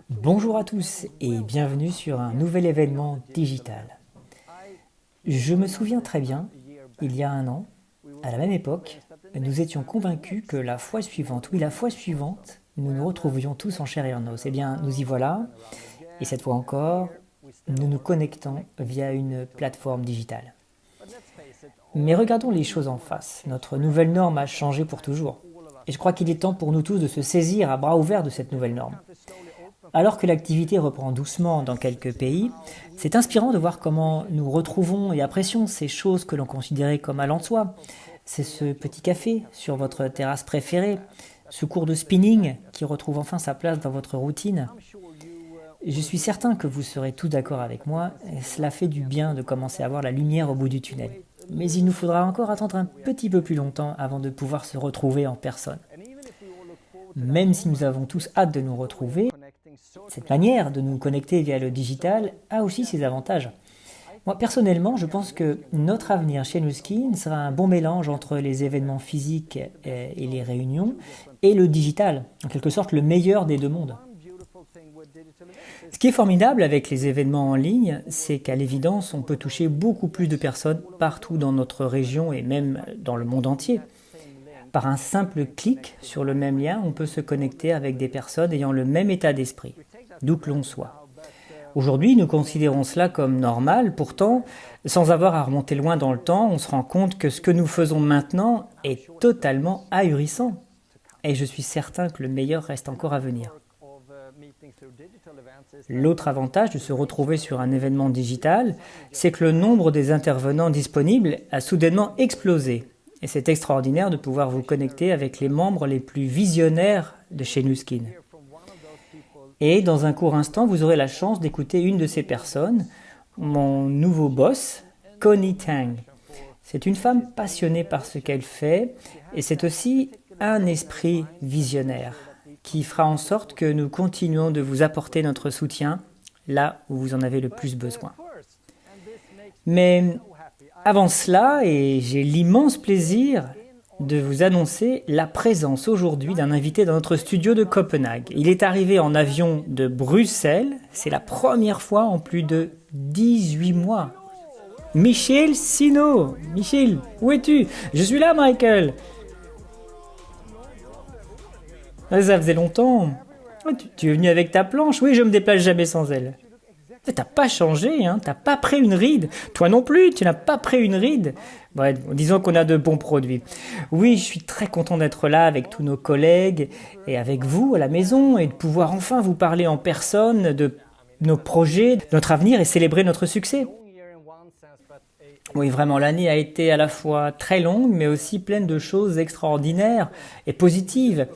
Bonjour à tous et bienvenue sur un nouvel événement digital. Je me souviens très bien, il y a un an, à la même époque, nous étions convaincus que la fois suivante, oui la fois suivante, nous nous retrouvions tous en chair et en os. Eh bien, nous y voilà, et cette fois encore, nous nous connectons via une plateforme digitale. Mais regardons les choses en face. Notre nouvelle norme a changé pour toujours. Et je crois qu'il est temps pour nous tous de se saisir à bras ouverts de cette nouvelle norme. Alors que l'activité reprend doucement dans quelques pays, c'est inspirant de voir comment nous retrouvons et apprécions ces choses que l'on considérait comme allant de soi. C'est ce petit café sur votre terrasse préférée, ce cours de spinning qui retrouve enfin sa place dans votre routine. Je suis certain que vous serez tous d'accord avec moi, et cela fait du bien de commencer à voir la lumière au bout du tunnel. Mais il nous faudra encore attendre un petit peu plus longtemps avant de pouvoir se retrouver en personne. Même si nous avons tous hâte de nous retrouver, cette manière de nous connecter via le digital a aussi ses avantages. Moi, personnellement, je pense que notre avenir chez Nuskin sera un bon mélange entre les événements physiques et les réunions et le digital, en quelque sorte le meilleur des deux mondes. Ce qui est formidable avec les événements en ligne, c'est qu'à l'évidence, on peut toucher beaucoup plus de personnes partout dans notre région et même dans le monde entier. Par un simple clic sur le même lien, on peut se connecter avec des personnes ayant le même état d'esprit, d'où que l'on soit. Aujourd'hui, nous considérons cela comme normal, pourtant, sans avoir à remonter loin dans le temps, on se rend compte que ce que nous faisons maintenant est totalement ahurissant. Et je suis certain que le meilleur reste encore à venir. L'autre avantage de se retrouver sur un événement digital, c'est que le nombre des intervenants disponibles a soudainement explosé. Et c'est extraordinaire de pouvoir vous connecter avec les membres les plus visionnaires de chez Nuskin. Et dans un court instant, vous aurez la chance d'écouter une de ces personnes, mon nouveau boss, Connie Tang. C'est une femme passionnée par ce qu'elle fait et c'est aussi un esprit visionnaire qui fera en sorte que nous continuons de vous apporter notre soutien là où vous en avez le plus besoin. Mais avant cela, et j'ai l'immense plaisir de vous annoncer la présence aujourd'hui d'un invité dans notre studio de Copenhague. Il est arrivé en avion de Bruxelles, c'est la première fois en plus de 18 mois. Michiel Sino. Michiel, où es-tu? Je suis là, Michael. Ça faisait longtemps. Tu es venu avec ta planche? Oui, je me déplace jamais sans elle. T'as pas changé, hein? T'as pas pris une ride. Toi non plus, tu n'as pas pris une ride. Bon, disons qu'on a de bons produits. Oui, je suis très content d'être là avec tous nos collègues et avec vous à la maison et de pouvoir enfin vous parler en personne de nos projets, de notre avenir et célébrer notre succès. Oui, vraiment, l'année a été à la fois très longue, mais aussi pleine de choses extraordinaires et positives.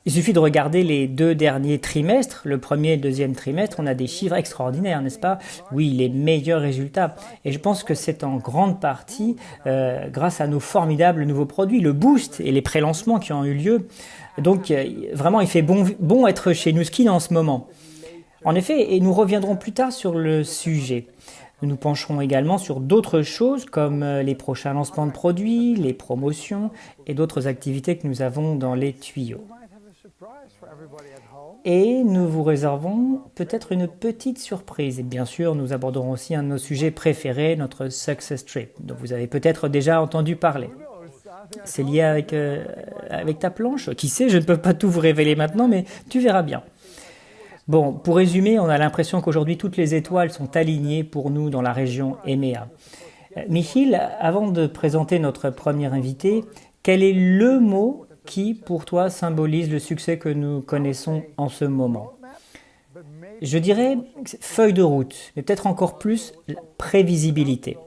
Il suffit de regarder les deux derniers trimestres, le premier et le deuxième trimestre, on a des chiffres extraordinaires, n'est-ce pas? Oui, les meilleurs résultats. Et je pense que c'est en grande partie grâce à nos formidables nouveaux produits, le boost et les pré-lancements qui ont eu lieu. Donc vraiment, il fait bon être chez Nuskin en ce moment. En effet, et nous reviendrons plus tard sur le sujet. Nous nous pencherons également sur d'autres choses comme les prochains lancements de produits, les promotions et d'autres activités que nous avons dans les tuyaux. Et nous vous réservons peut-être une petite surprise. Et bien sûr, nous aborderons aussi un de nos sujets préférés, notre Success Trip, dont vous avez peut-être déjà entendu parler. C'est lié avec ta planche? Qui sait, je ne peux pas tout vous révéler maintenant, mais tu verras bien. Bon, pour résumer, on a l'impression qu'aujourd'hui toutes les étoiles sont alignées pour nous dans la région EMEA. Michiel, avant de présenter notre premier invité, quel est le mot qui, pour toi, symbolise le succès que nous connaissons en ce moment? Je dirais feuille de route, mais peut-être encore plus la prévisibilité.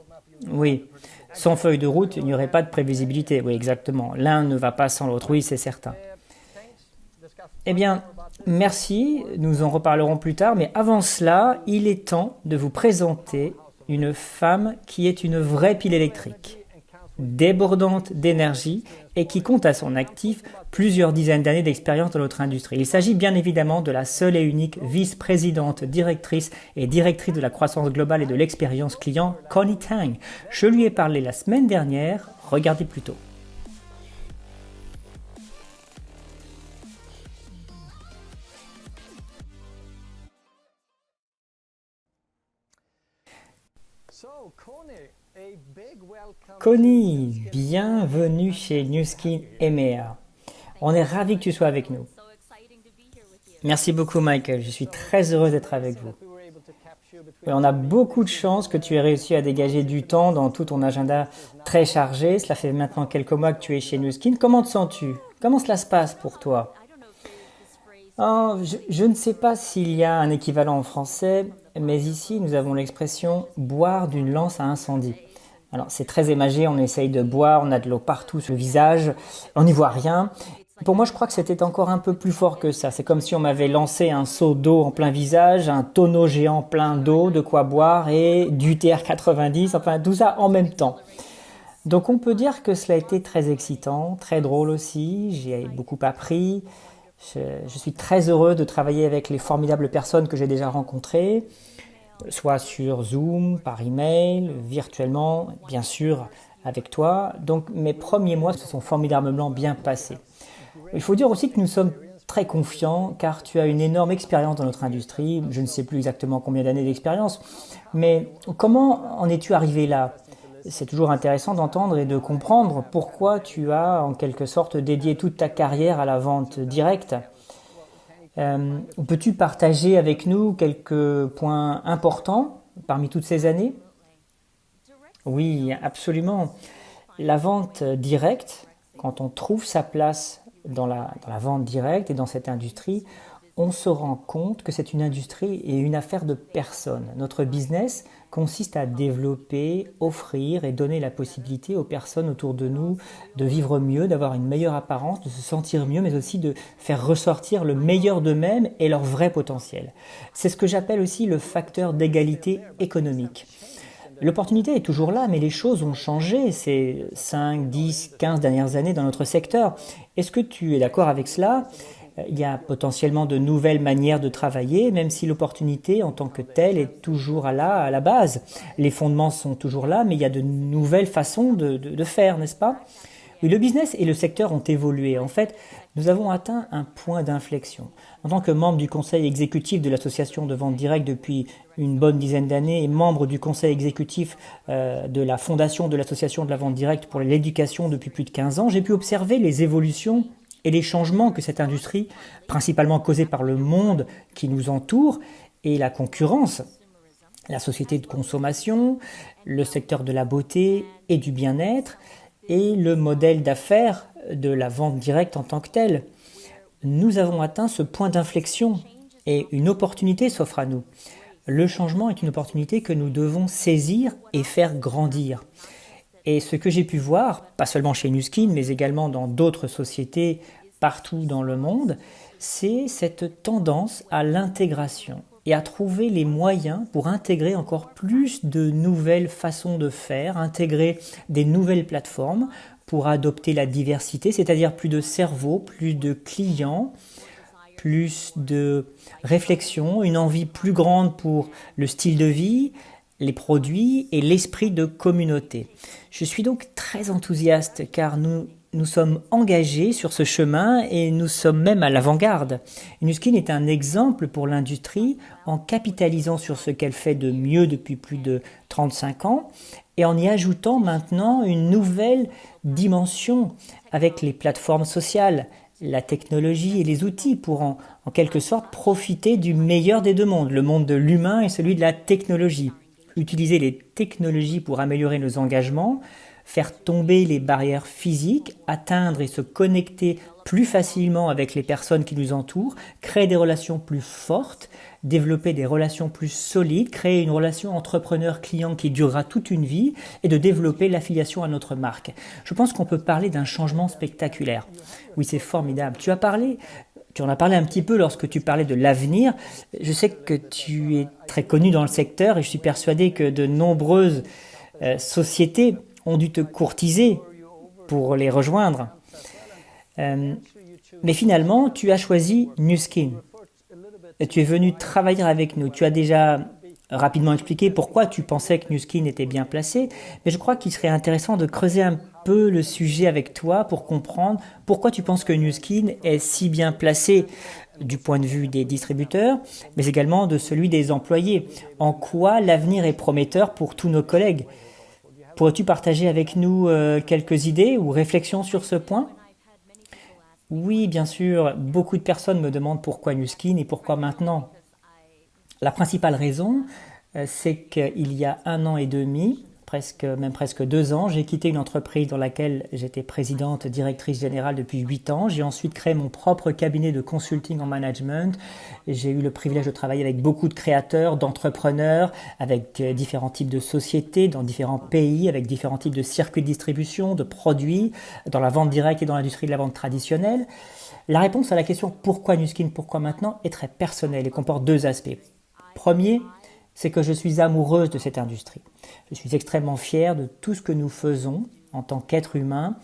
Oui, sans feuille de route, il n'y aurait pas de prévisibilité. Oui, exactement. L'un ne va pas sans l'autre, oui, c'est certain. Eh bien, merci, nous en reparlerons plus tard, mais avant cela, il est temps de vous présenter une femme qui est une vraie pile électrique, débordante d'énergie et qui compte à son actif plusieurs dizaines d'années d'expérience dans notre industrie. Il s'agit bien évidemment de la seule et unique vice-présidente, directrice et directrice de la croissance globale et de l'expérience client, Connie Tang. Je lui ai parlé la semaine dernière, regardez plutôt. Connie, bienvenue chez Nu Skin EMEA. On est ravis que tu sois avec nous. Merci beaucoup Michael, je suis très heureux d'être avec vous. Oui, on a beaucoup de chance que tu aies réussi à dégager du temps dans tout ton agenda très chargé. Cela fait maintenant quelques mois que tu es chez Nu Skin. Comment te sens-tu? Comment cela se passe pour toi? Oh, je ne sais pas s'il y a un équivalent en français, mais ici nous avons l'expression boire d'une lance à incendie. Alors c'est très imagé, on essaye de boire, on a de l'eau partout sur le visage, on n'y voit rien. Pour moi je crois que c'était encore un peu plus fort que ça. C'est comme si on m'avait lancé un seau d'eau en plein visage, un tonneau géant plein d'eau, de quoi boire et du TR90, enfin tout ça en même temps. Donc on peut dire que cela a été très excitant, très drôle aussi, j'ai beaucoup appris. Je suis très heureux de travailler avec les formidables personnes que j'ai déjà rencontrées, soit sur Zoom, par email, virtuellement, bien sûr avec toi. Donc mes premiers mois se sont formidablement bien passés. Il faut dire aussi que nous sommes très confiants car tu as une énorme expérience dans notre industrie. Je ne sais plus exactement combien d'années d'expérience, mais comment en es-tu arrivé là? C'est toujours intéressant d'entendre et de comprendre pourquoi tu as en quelque sorte dédié toute ta carrière à la vente directe. Peux-tu partager avec nous quelques points importants parmi toutes ces années? Oui, absolument. La vente directe, quand on trouve sa place dans la vente directe et dans cette industrie, on se rend compte que c'est une industrie et une affaire de personnes. Notre business consiste à développer, offrir et donner la possibilité aux personnes autour de nous de vivre mieux, d'avoir une meilleure apparence, de se sentir mieux, mais aussi de faire ressortir le meilleur d'eux-mêmes et leur vrai potentiel. C'est ce que j'appelle aussi le facteur d'égalité économique. L'opportunité est toujours là, mais les choses ont changé ces 5, 10, 15 dernières années dans notre secteur. Est-ce que tu es d'accord avec cela? Il y a potentiellement de nouvelles manières de travailler, même si l'opportunité en tant que telle est toujours là à la base. Les fondements sont toujours là, mais il y a de nouvelles façons de faire, n'est-ce pas? Oui, le business et le secteur ont évolué. En fait, nous avons atteint un point d'inflexion. En tant que membre du conseil exécutif de l'association de vente directe depuis une bonne dizaine d'années et membre du conseil exécutif de la fondation de l'association de la vente directe pour l'éducation depuis plus de 15 ans, j'ai pu observer les évolutions et les changements que cette industrie, principalement causée par le monde qui nous entoure et la concurrence, la société de consommation, le secteur de la beauté et du bien-être et le modèle d'affaires de la vente directe en tant que telle. Nous avons atteint ce point d'inflexion et une opportunité s'offre à nous. Le changement est une opportunité que nous devons saisir et faire grandir. Et ce que j'ai pu voir, pas seulement chez Nu Skin, mais également dans d'autres sociétés partout dans le monde, c'est cette tendance à l'intégration et à trouver les moyens pour intégrer encore plus de nouvelles façons de faire, intégrer des nouvelles plateformes pour adopter la diversité, c'est-à-dire plus de cerveaux, plus de clients, plus de réflexion, une envie plus grande pour le style de vie, les produits et l'esprit de communauté. Je suis donc très enthousiaste car nous sommes engagés sur ce chemin et nous sommes même à l'avant-garde. Nu Skin est un exemple pour l'industrie en capitalisant sur ce qu'elle fait de mieux depuis plus de 35 ans et en y ajoutant maintenant une nouvelle dimension avec les plateformes sociales, la technologie et les outils pour en quelque sorte profiter du meilleur des deux mondes, le monde de l'humain et celui de la technologie. Utiliser les technologies pour améliorer nos engagements, faire tomber les barrières physiques, atteindre et se connecter plus facilement avec les personnes qui nous entourent, créer des relations plus fortes, développer des relations plus solides, créer une relation entrepreneur-client qui durera toute une vie et de développer l'affiliation à notre marque. Je pense qu'on peut parler d'un changement spectaculaire. Oui, c'est formidable. Tu en as parlé un petit peu lorsque tu parlais de l'avenir. Je sais que tu es très connu dans le secteur et je suis persuadé que de nombreuses sociétés ont dû te courtiser pour les rejoindre. Mais finalement, tu as choisi Nu Skin. Et tu es venu travailler avec nous. Tu as déjà rapidement expliqué pourquoi tu pensais que Nu Skin était bien placé, mais je crois qu'il serait intéressant de creuser un peu le sujet avec toi pour comprendre pourquoi tu penses que Nu Skin est si bien placé du point de vue des distributeurs, mais également de celui des employés. En quoi l'avenir est prometteur pour tous nos collègues? Pourrais-tu partager avec nous quelques idées ou réflexions sur ce point? Oui, bien sûr, beaucoup de personnes me demandent pourquoi Nu Skin et pourquoi maintenant. La principale raison, c'est qu'il y a 1 an et demi, même presque 2 ans, j'ai quitté une entreprise dans laquelle j'étais présidente, directrice générale depuis 8 ans. J'ai ensuite créé mon propre cabinet de consulting en management. J'ai eu le privilège de travailler avec beaucoup de créateurs, d'entrepreneurs, avec différents types de sociétés, dans différents pays, avec différents types de circuits de distribution, de produits, dans la vente directe et dans l'industrie de la vente traditionnelle. La réponse à la question pourquoi Nu Skin, pourquoi maintenant est très personnelle et comporte 2 aspects. Premier, c'est que je suis amoureuse de cette industrie. Je suis extrêmement fière de tout ce que nous faisons en tant qu'être humain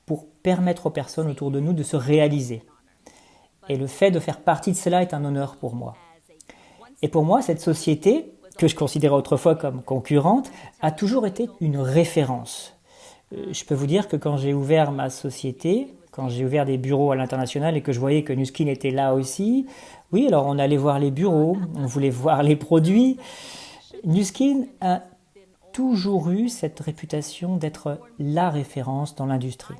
pour permettre aux personnes autour de nous de se réaliser. Et le fait de faire partie de cela est un honneur pour moi. Et pour moi, cette société, que je considérais autrefois comme concurrente, a toujours été une référence. Je peux vous dire que quand j'ai ouvert ma société, quand j'ai ouvert des bureaux à l'international et que je voyais que Nu Skin était là aussi, oui, alors on allait voir les bureaux, on voulait voir les produits. Nu Skin a toujours eu cette réputation d'être la référence dans l'industrie.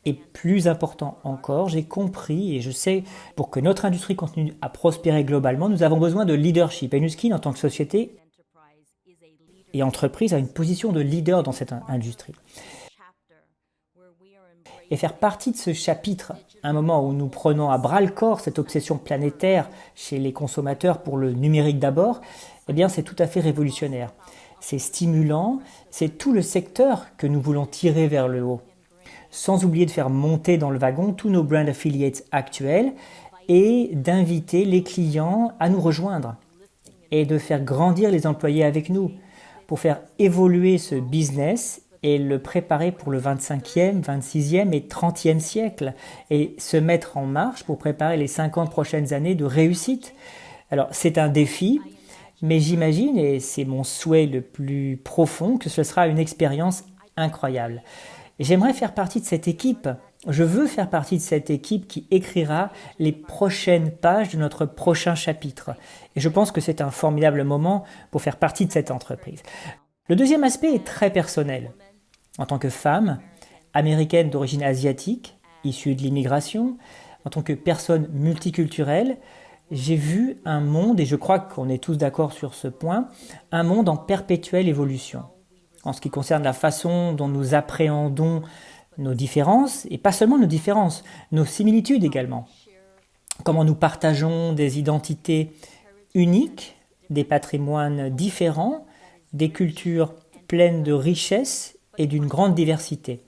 Et plus important encore, j'ai compris et je sais, pour que notre industrie continue à prospérer globalement, nous avons besoin de leadership. Et Nu Skin, en tant que société et entreprise, a une position de leader dans cette industrie. Et faire partie de ce chapitre, un moment où nous prenons à bras-le-corps cette obsession planétaire chez les consommateurs pour le numérique d'abord, eh bien c'est tout à fait révolutionnaire. C'est stimulant, c'est tout le secteur que nous voulons tirer vers le haut. Sans oublier de faire monter dans le wagon tous nos brand affiliates actuels et d'inviter les clients à nous rejoindre et de faire grandir les employés avec nous pour faire évoluer ce business et le préparer pour le 25e, 26e et 30e siècle et se mettre en marche pour préparer les 50 prochaines années de réussite. Alors c'est un défi, mais j'imagine, et c'est mon souhait le plus profond, que ce sera une expérience incroyable. Et j'aimerais faire partie de cette équipe. Je veux faire partie de cette équipe qui écrira les prochaines pages de notre prochain chapitre. Et je pense que c'est un formidable moment pour faire partie de cette entreprise. Le deuxième aspect est très personnel. En tant que femme, américaine d'origine asiatique, issue de l'immigration, en tant que personne multiculturelle, j'ai vu un monde, et je crois qu'on est tous d'accord sur ce point, un monde en perpétuelle évolution. En ce qui concerne la façon dont nous appréhendons nos différences, et pas seulement nos différences, nos similitudes également. Comment nous partageons des identités uniques, des patrimoines différents, des cultures pleines de richesses et d'une grande diversité.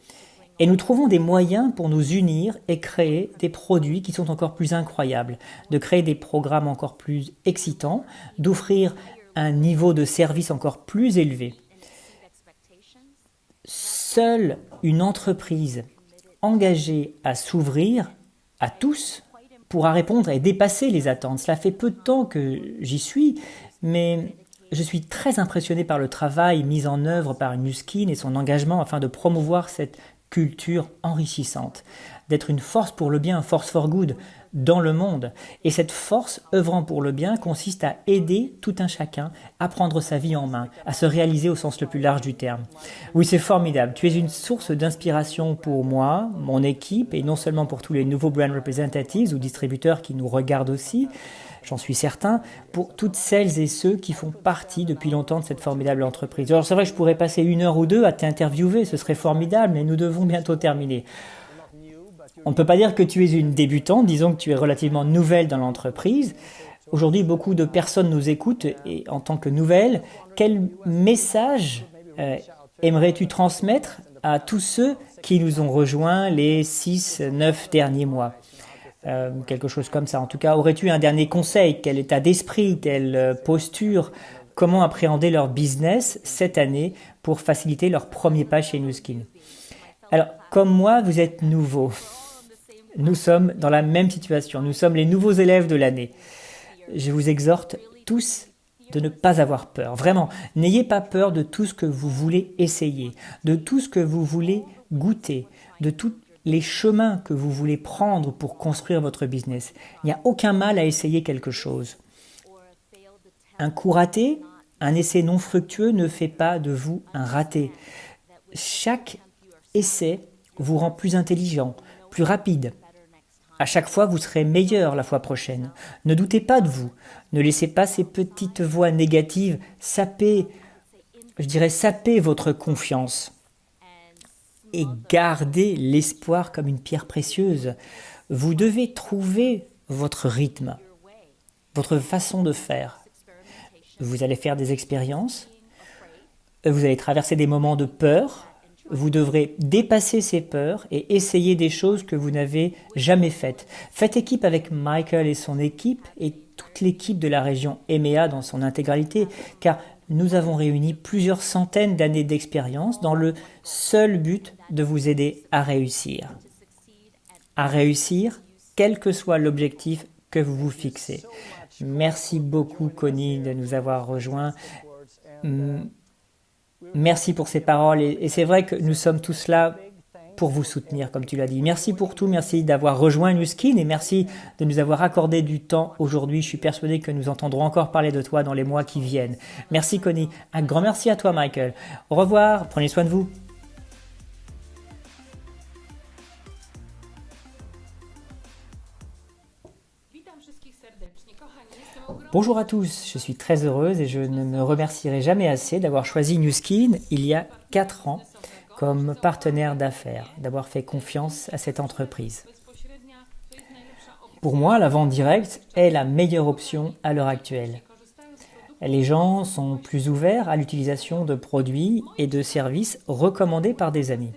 Et nous trouvons des moyens pour nous unir et créer des produits qui sont encore plus incroyables, de créer des programmes encore plus excitants, d'offrir un niveau de service encore plus élevé. Seule une entreprise engagée à s'ouvrir à tous pourra répondre et dépasser les attentes. Cela fait peu de temps que j'y suis, mais je suis très impressionné par le travail mis en œuvre par Nu Skin et son engagement afin de promouvoir cette culture enrichissante, d'être une force pour le bien, force for good, dans le monde. Et cette force œuvrant pour le bien consiste à aider tout un chacun à prendre sa vie en main, à se réaliser au sens le plus large du terme. Oui, c'est formidable. Tu es une source d'inspiration pour moi, mon équipe, et non seulement pour tous les nouveaux brand representatives ou distributeurs qui nous regardent aussi, j'en suis certain, pour toutes celles et ceux qui font partie depuis longtemps de cette formidable entreprise. Alors c'est vrai que je pourrais passer 1 heure ou 2 à t'interviewer, ce serait formidable, mais nous devons bientôt terminer. On ne peut pas dire que tu es une débutante, disons que tu es relativement nouvelle dans l'entreprise. Aujourd'hui, beaucoup de personnes nous écoutent et en tant que nouvelle, quel message aimerais-tu transmettre à tous ceux qui nous ont rejoints les 6-9 derniers mois? Quelque chose comme ça. En tout cas, aurais-tu un dernier conseil? Quel état d'esprit, quelle posture, comment appréhender leur business cette année pour faciliter leur premier pas chez Nu Skin? Alors, comme moi, vous êtes nouveaux. Nous sommes dans la même situation. Nous sommes les nouveaux élèves de l'année. Je vous exhorte tous de ne pas avoir peur. Vraiment, n'ayez pas peur de tout ce que vous voulez essayer, de tout ce que vous voulez goûter, de toutes les chemins que vous voulez prendre pour construire votre business. Il n'y a aucun mal à essayer quelque chose. Un coup raté, un essai non fructueux ne fait pas de vous un raté. Chaque essai vous rend plus intelligent, plus rapide. À chaque fois, vous serez meilleur la fois prochaine. Ne doutez pas de vous. Ne laissez pas ces petites voix négatives saper votre confiance. Et gardez l'espoir comme une pierre précieuse. Vous devez trouver votre rythme, votre façon de faire. Vous allez faire des expériences, vous allez traverser des moments de peur, vous devrez dépasser ces peurs et essayer des choses que vous n'avez jamais faites. Faites équipe avec Michael et son équipe et toute l'équipe de la région EMEA dans son intégralité, car nous avons réuni plusieurs centaines d'années d'expérience dans le seul but de vous aider à réussir. À réussir, quel que soit l'objectif que vous vous fixez. Merci beaucoup, Connie, de nous avoir rejoints. Merci pour ces paroles. Et c'est vrai que nous sommes tous là pour vous soutenir, comme tu l'as dit. Merci pour tout. Merci d'avoir rejoint Nu Skin et merci de nous avoir accordé du temps aujourd'hui. Je suis persuadé que nous entendrons encore parler de toi dans les mois qui viennent. Merci, Connie. Un grand merci à toi, Michael. Au revoir. Prenez soin de vous. Bonjour à tous, je suis très heureuse et je ne me remercierai jamais assez d'avoir choisi Nu Skin il y a 4 ans comme partenaire d'affaires, d'avoir fait confiance à cette entreprise. Pour moi, la vente directe est la meilleure option à l'heure actuelle. Les gens sont plus ouverts à l'utilisation de produits et de services recommandés par des amis.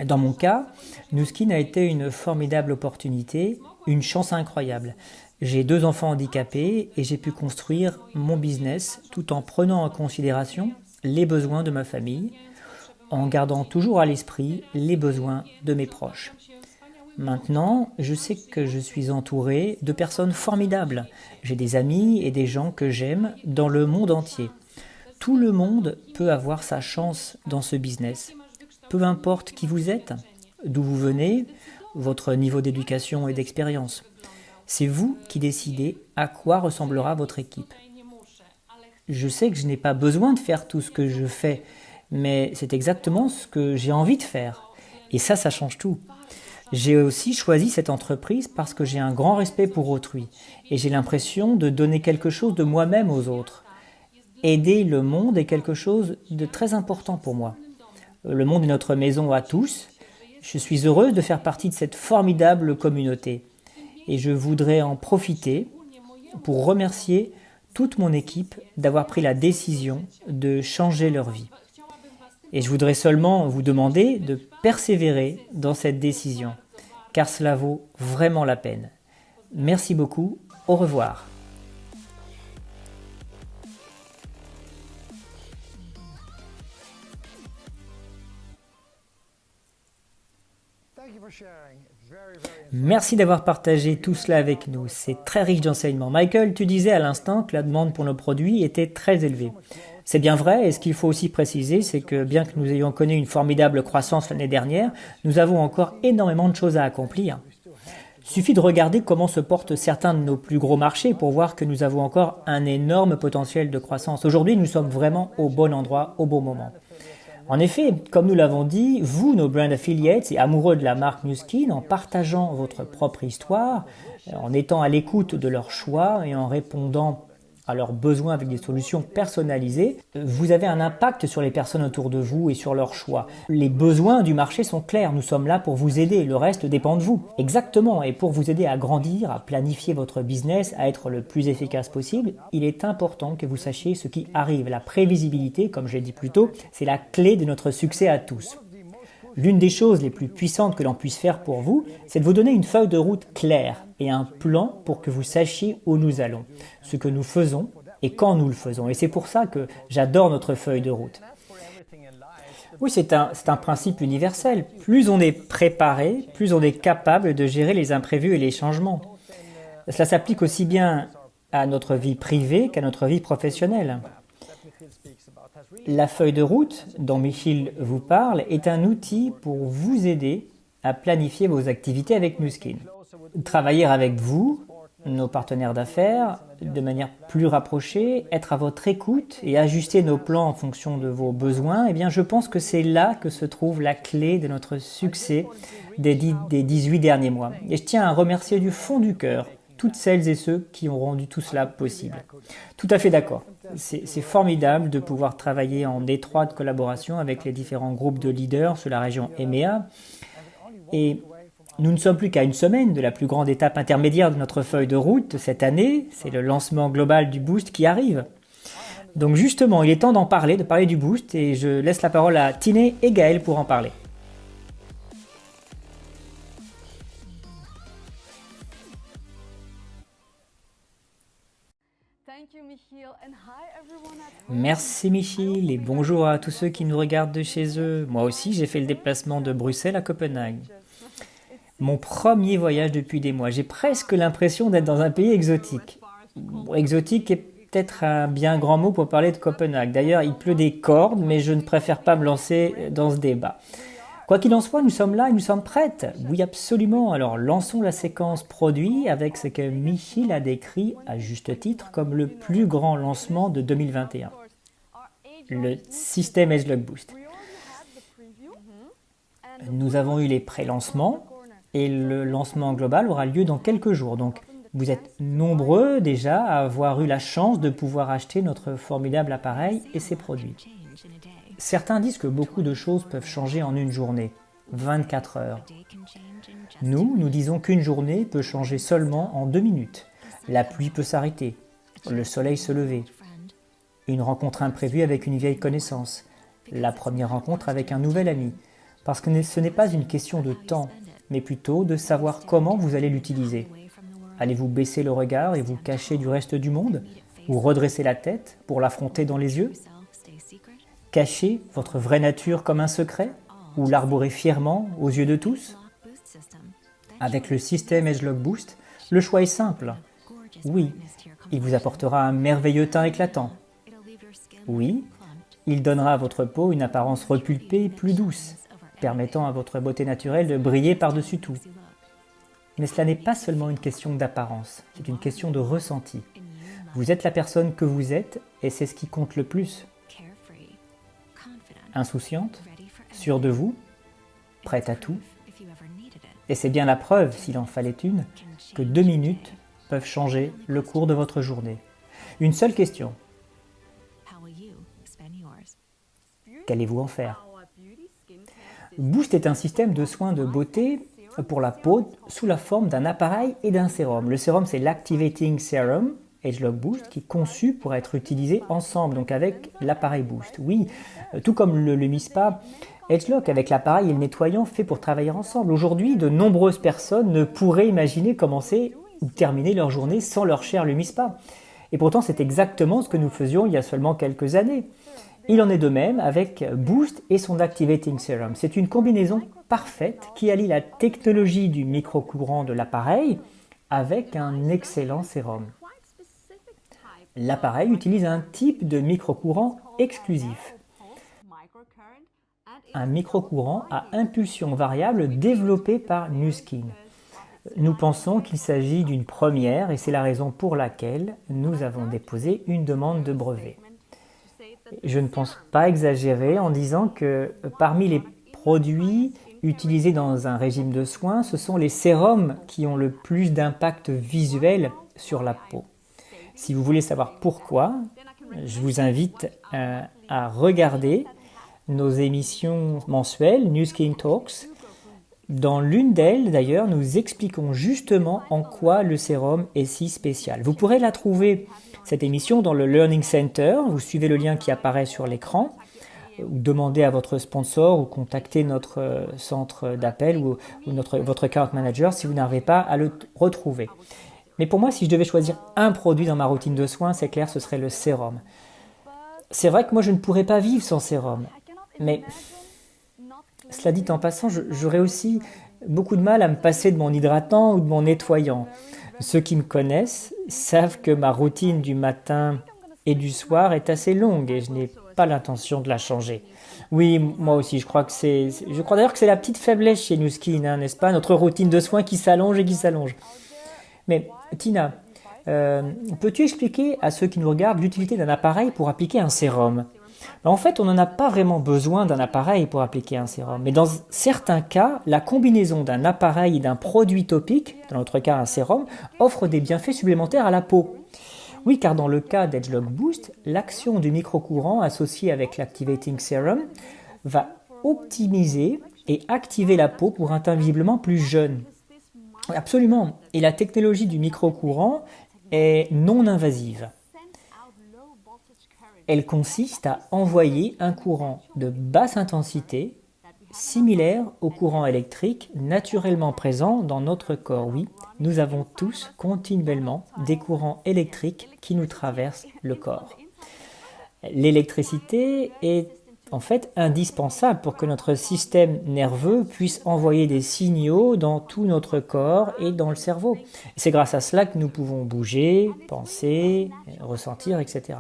Dans mon cas, Nu Skin a été une formidable opportunité, une chance incroyable. J'ai 2 enfants handicapés et j'ai pu construire mon business tout en prenant en considération les besoins de ma famille, en gardant toujours à l'esprit les besoins de mes proches. Maintenant, je sais que je suis entouré de personnes formidables. J'ai des amis et des gens que j'aime dans le monde entier. Tout le monde peut avoir sa chance dans ce business. Peu importe qui vous êtes, d'où vous venez, votre niveau d'éducation et d'expérience. C'est vous qui décidez à quoi ressemblera votre équipe. Je sais que je n'ai pas besoin de faire tout ce que je fais, mais c'est exactement ce que j'ai envie de faire. Et ça change tout. J'ai aussi choisi cette entreprise parce que j'ai un grand respect pour autrui et j'ai l'impression de donner quelque chose de moi-même aux autres. Aider le monde est quelque chose de très important pour moi. Le monde est notre maison à tous. Je suis heureuse de faire partie de cette formidable communauté. Et je voudrais en profiter pour remercier toute mon équipe d'avoir pris la décision de changer leur vie. Et je voudrais seulement vous demander de persévérer dans cette décision, car cela vaut vraiment la peine. Merci beaucoup, au revoir. Merci d'avoir partagé tout cela avec nous. C'est très riche d'enseignements. Michael, tu disais à l'instant que la demande pour nos produits était très élevée. C'est bien vrai, et ce qu'il faut aussi préciser, c'est que bien que nous ayons connu une formidable croissance l'année dernière, nous avons encore énormément de choses à accomplir. Il suffit de regarder comment se portent certains de nos plus gros marchés pour voir que nous avons encore un énorme potentiel de croissance. Aujourd'hui, nous sommes vraiment au bon endroit, au bon moment. En effet, comme nous l'avons dit, vous, nos brand affiliates et amoureux de la marque Nu Skin, en partageant votre propre histoire, en étant à l'écoute de leurs choix et en répondant à leurs besoins avec des solutions personnalisées, vous avez un impact sur les personnes autour de vous et sur leurs choix. Les besoins du marché sont clairs, nous sommes là pour vous aider, le reste dépend de vous. Exactement, et pour vous aider à grandir, à planifier votre business, à être le plus efficace possible, il est important que vous sachiez ce qui arrive. La prévisibilité, comme j'ai dit plus tôt, c'est la clé de notre succès à tous. L'une des choses les plus puissantes que l'on puisse faire pour vous, c'est de vous donner une feuille de route claire et un plan pour que vous sachiez où nous allons, ce que nous faisons et quand nous le faisons. Et c'est pour ça que j'adore notre feuille de route. Oui, c'est un principe universel. Plus on est préparé, plus on est capable de gérer les imprévus et les changements. Cela s'applique aussi bien à notre vie privée qu'à notre vie professionnelle. La feuille de route dont Michiel vous parle est un outil pour vous aider à planifier vos activités avec Nu Skin. Travailler avec vous, nos partenaires d'affaires, de manière plus rapprochée, être à votre écoute et ajuster nos plans en fonction de vos besoins, eh bien je pense que c'est là que se trouve la clé de notre succès des 18 derniers mois. Et je tiens à remercier du fond du cœur toutes celles et ceux qui ont rendu tout cela possible. Tout à fait d'accord. C'est formidable de pouvoir travailler en étroite collaboration avec les différents groupes de leaders sur la région EMEA. Et nous ne sommes plus qu'à une semaine de la plus grande étape intermédiaire de notre feuille de route cette année, c'est le lancement global du Boost qui arrive. Donc justement, il est temps d'en parler, de parler du Boost, et je laisse la parole à Tiné et Gaël pour en parler. Merci Michiel et bonjour à tous ceux qui nous regardent de chez eux. Moi aussi, j'ai fait le déplacement de Bruxelles à Copenhague. Mon premier voyage depuis des mois. J'ai presque l'impression d'être dans un pays exotique. Bon, exotique est peut-être un bien grand mot pour parler de Copenhague. D'ailleurs, il pleut des cordes, mais je ne préfère pas me lancer dans ce débat. Quoi qu'il en soit, nous sommes là et nous sommes prêtes. Oui, absolument. Alors, lançons la séquence produit avec ce que Michiel a décrit, à juste titre, comme le plus grand lancement de 2021. Le système ageLOC Boost. Nous avons eu les pré-lancements et le lancement global aura lieu dans quelques jours. Donc, vous êtes nombreux déjà à avoir eu la chance de pouvoir acheter notre formidable appareil et ses produits. Certains disent que beaucoup de choses peuvent changer en une journée, 24 heures. Nous disons qu'une journée peut changer seulement en 2 minutes. La pluie peut s'arrêter, le soleil se lever, une rencontre imprévue avec une vieille connaissance, la première rencontre avec un nouvel ami. Parce que ce n'est pas une question de temps, mais plutôt de savoir comment vous allez l'utiliser. Allez-vous baisser le regard et vous cacher du reste du monde? Ou redresser la tête pour l'affronter dans les yeux? Cacher votre vraie nature comme un secret? Ou l'arborer fièrement aux yeux de tous? Avec le système ageLOC Boost, le choix est simple. Oui, il vous apportera un merveilleux teint éclatant. Oui, il donnera à votre peau une apparence repulpée plus douce, permettant à votre beauté naturelle de briller par-dessus tout. Mais cela n'est pas seulement une question d'apparence, c'est une question de ressenti. Vous êtes la personne que vous êtes et c'est ce qui compte le plus. Insouciante, sûre de vous, prête à tout. Et c'est bien la preuve, s'il en fallait une, que 2 minutes peuvent changer le cours de votre journée. Une seule question. Qu'allez-vous en faire? Boost est un système de soins de beauté pour la peau sous la forme d'un appareil et d'un sérum. Le sérum, c'est l'Activating Serum ageLOC Boost qui est conçu pour être utilisé ensemble, donc avec l'appareil Boost. Oui, tout comme le Mi-Spa, ageLOC avec l'appareil et le nettoyant fait pour travailler ensemble. Aujourd'hui, de nombreuses personnes ne pourraient imaginer commencer ou terminer leur journée sans leur cher Mi-Spa. Et pourtant, c'est exactement ce que nous faisions il y a seulement quelques années. Il en est de même avec Boost et son Activating Serum. C'est une combinaison parfaite qui allie la technologie du micro-courant de l'appareil avec un excellent sérum. L'appareil utilise un type de micro-courant exclusif. Un micro-courant à impulsion variable développé par Nu Skin. Nous pensons qu'il s'agit d'une première et c'est la raison pour laquelle nous avons déposé une demande de brevet. Je ne pense pas exagérer en disant que parmi les produits utilisés dans un régime de soins, ce sont les sérums qui ont le plus d'impact visuel sur la peau. Si vous voulez savoir pourquoi, je vous invite à regarder nos émissions mensuelles, Nu Skin Talks. Dans l'une d'elles, d'ailleurs, nous expliquons justement en quoi le sérum est si spécial. Vous pourrez la trouver, cette émission, dans le Learning Center. Vous suivez le lien qui apparaît sur l'écran, ou demandez à votre sponsor ou contactez notre centre d'appel ou votre account manager si vous n'arrivez pas à le retrouver. Mais pour moi, si je devais choisir un produit dans ma routine de soins, c'est clair, ce serait le sérum. C'est vrai que moi, je ne pourrais pas vivre sans sérum. Mais cela dit en passant, j'aurais aussi beaucoup de mal à me passer de mon hydratant ou de mon nettoyant. Ceux qui me connaissent savent que ma routine du matin et du soir est assez longue et je n'ai pas l'intention de la changer. Oui, moi aussi, je crois je crois d'ailleurs que c'est la petite faiblesse chez Nu Skin, hein, n'est-ce pas? Notre routine de soins qui s'allonge et qui s'allonge. Mais Tina, euh, peux-tu expliquer à ceux qui nous regardent l'utilité d'un appareil pour appliquer un sérum? En fait, on n'en a pas vraiment besoin d'un appareil pour appliquer un sérum. Mais dans certains cas, la combinaison d'un appareil et d'un produit topique, dans notre cas un sérum, offre des bienfaits supplémentaires à la peau. Oui, car dans le cas d'Edgelog Boost, l'action du microcourant associé avec l'Activating Serum va optimiser et activer la peau pour un teint visiblement plus jeune. Oui, absolument. Et la technologie du microcourant est non invasive. Elle consiste à envoyer un courant de basse intensité, similaire au courant électrique naturellement présent dans notre corps. Oui, nous avons tous continuellement des courants électriques qui nous traversent le corps. L'électricité est en fait indispensable pour que notre système nerveux puisse envoyer des signaux dans tout notre corps et dans le cerveau. C'est grâce à cela que nous pouvons bouger, penser, ressentir, etc.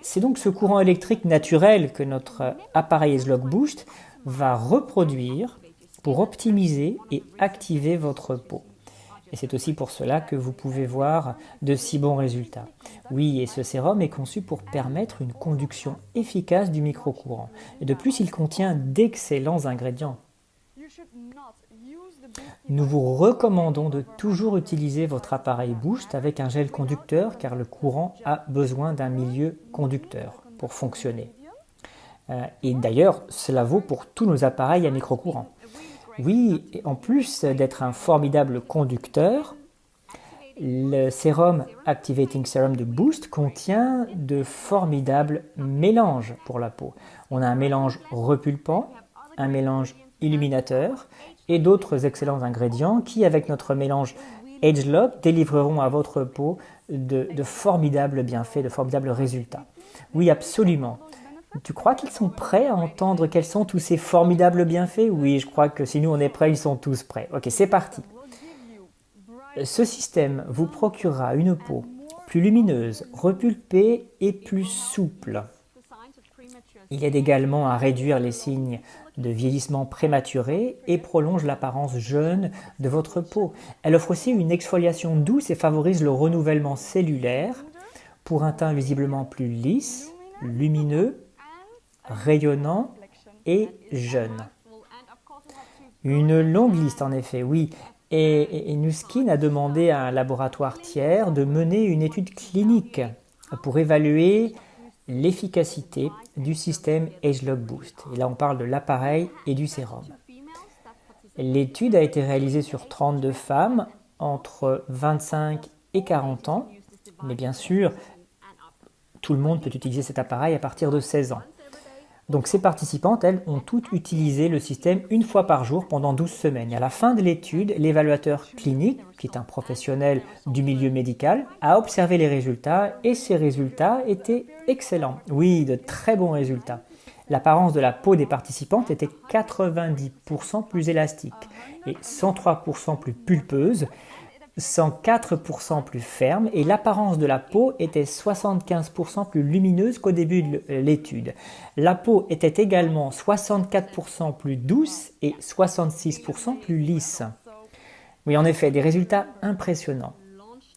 C'est donc ce courant électrique naturel que notre appareil Edgelog Boost va reproduire pour optimiser et activer votre peau. Et c'est aussi pour cela que vous pouvez voir de si bons résultats. Oui, et ce sérum est conçu pour permettre une conduction efficace du microcourant. Et de plus, il contient d'excellents ingrédients. Nous vous recommandons de toujours utiliser votre appareil Boost avec un gel conducteur car le courant a besoin d'un milieu conducteur pour fonctionner. Et d'ailleurs, cela vaut pour tous nos appareils à microcourant. Oui, et en plus d'être un formidable conducteur, le sérum Activating Serum de Boost contient de formidables mélanges pour la peau. On a un mélange repulpant, un mélange illuminateur et d'autres excellents ingrédients qui, avec notre mélange Edgelog, délivreront à votre peau de formidables bienfaits, de formidables résultats. Oui, absolument. Tu crois qu'ils sont prêts à entendre quels sont tous ces formidables bienfaits? Oui, je crois que si nous on est prêts, ils sont tous prêts. Ok, c'est parti. Ce système vous procurera une peau plus lumineuse, repulpée et plus souple. Il aide également à réduire les signes de vieillissement prématuré et prolonge l'apparence jeune de votre peau. Elle offre aussi une exfoliation douce et favorise le renouvellement cellulaire pour un teint visiblement plus lisse, lumineux, rayonnant et jeune. Une longue liste en effet, oui. Et Nu Skin a demandé à un laboratoire tiers de mener une étude clinique pour évaluer l'efficacité du système Edgelog Boost. Et là, on parle de l'appareil et du sérum. L'étude a été réalisée sur 32 femmes entre 25 et 40 ans. Mais bien sûr, tout le monde peut utiliser cet appareil à partir de 16 ans. Donc ces participantes, elles, ont toutes utilisé le système une fois par jour pendant 12 semaines. Et à la fin de l'étude, l'évaluateur clinique, qui est un professionnel du milieu médical, a observé les résultats et ces résultats étaient excellents. Oui, de très bons résultats. L'apparence de la peau des participantes était 90% plus élastique et 103% plus pulpeuse, 104% plus ferme et l'apparence de la peau était 75% plus lumineuse qu'au début de l'étude. La peau était également 64% plus douce et 66% plus lisse. Oui, en effet, des résultats impressionnants.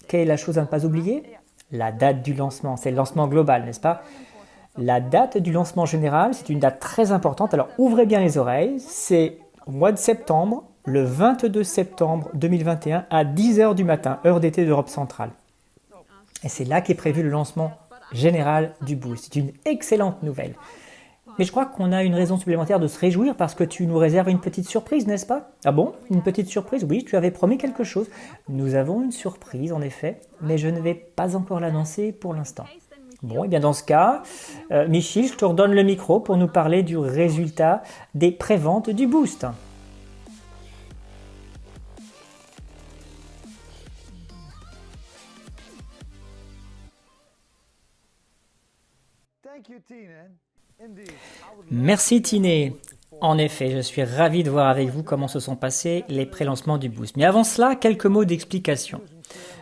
Quelle est la chose à ne pas oublier? La date du lancement, c'est le lancement global, n'est-ce pas? La date du lancement général, c'est une date très importante, alors ouvrez bien les oreilles, c'est au mois de septembre, le 22 septembre 2021 à 10h du matin, heure d'été d'Europe centrale. Et c'est là qu'est prévu le lancement général du Boost. C'est une excellente nouvelle. Mais je crois qu'on a une raison supplémentaire de se réjouir parce que tu nous réserves une petite surprise, n'est-ce pas? Ah bon? Une petite surprise? Oui, tu avais promis quelque chose. Nous avons une surprise, en effet, mais je ne vais pas encore l'annoncer pour l'instant. Bon, et bien dans ce cas, Michel, je te redonne le micro pour nous parler du résultat des préventes du Boost. Merci Tiné. En effet, je suis ravi de voir avec vous comment se sont passés les pré-lancements du Boost. Mais avant cela, quelques mots d'explication.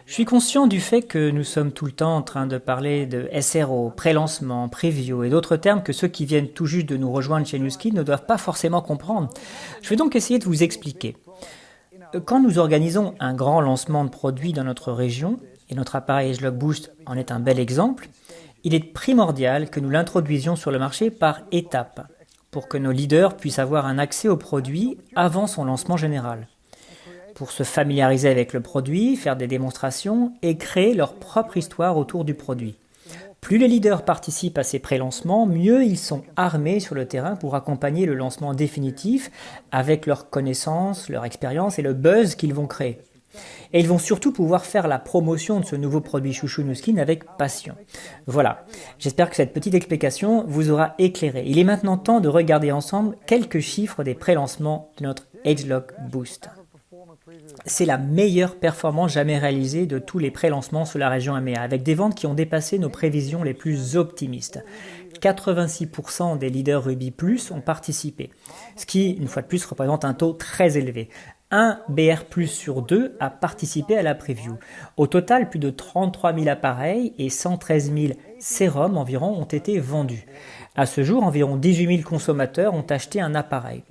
Je suis conscient du fait que nous sommes tout le temps en train de parler de SRO, pré-lancement, preview et d'autres termes que ceux qui viennent tout juste de nous rejoindre chez Newskin ne doivent pas forcément comprendre. Je vais donc essayer de vous expliquer. Quand nous organisons un grand lancement de produit dans notre région, et notre appareil Agelog Boost en est un bel exemple, il est primordial que nous l'introduisions sur le marché par étapes, pour que nos leaders puissent avoir un accès au produit avant son lancement général, pour se familiariser avec le produit, faire des démonstrations et créer leur propre histoire autour du produit. Plus les leaders participent à ces pré-lancements, mieux ils sont armés sur le terrain pour accompagner le lancement définitif avec leurs connaissances, leur expérience et le buzz qu'ils vont créer. Et ils vont surtout pouvoir faire la promotion de ce nouveau produit chouchou Newskin avec passion. Voilà, j'espère que cette petite explication vous aura éclairé. Il est maintenant temps de regarder ensemble quelques chiffres des pré-lancements de notre Agelog Boost. C'est la meilleure performance jamais réalisée de tous les pré-lancements sur la région EMEA, avec des ventes qui ont dépassé nos prévisions les plus optimistes. 86% des leaders Ruby Plus ont participé, ce qui, une fois de plus, représente un taux très élevé. Un BR Plus sur 2 a participé à la preview. Au total, plus de 33 000 appareils et 113 000 sérums environ ont été vendus. À ce jour, environ 18 000 consommateurs ont acheté un appareil.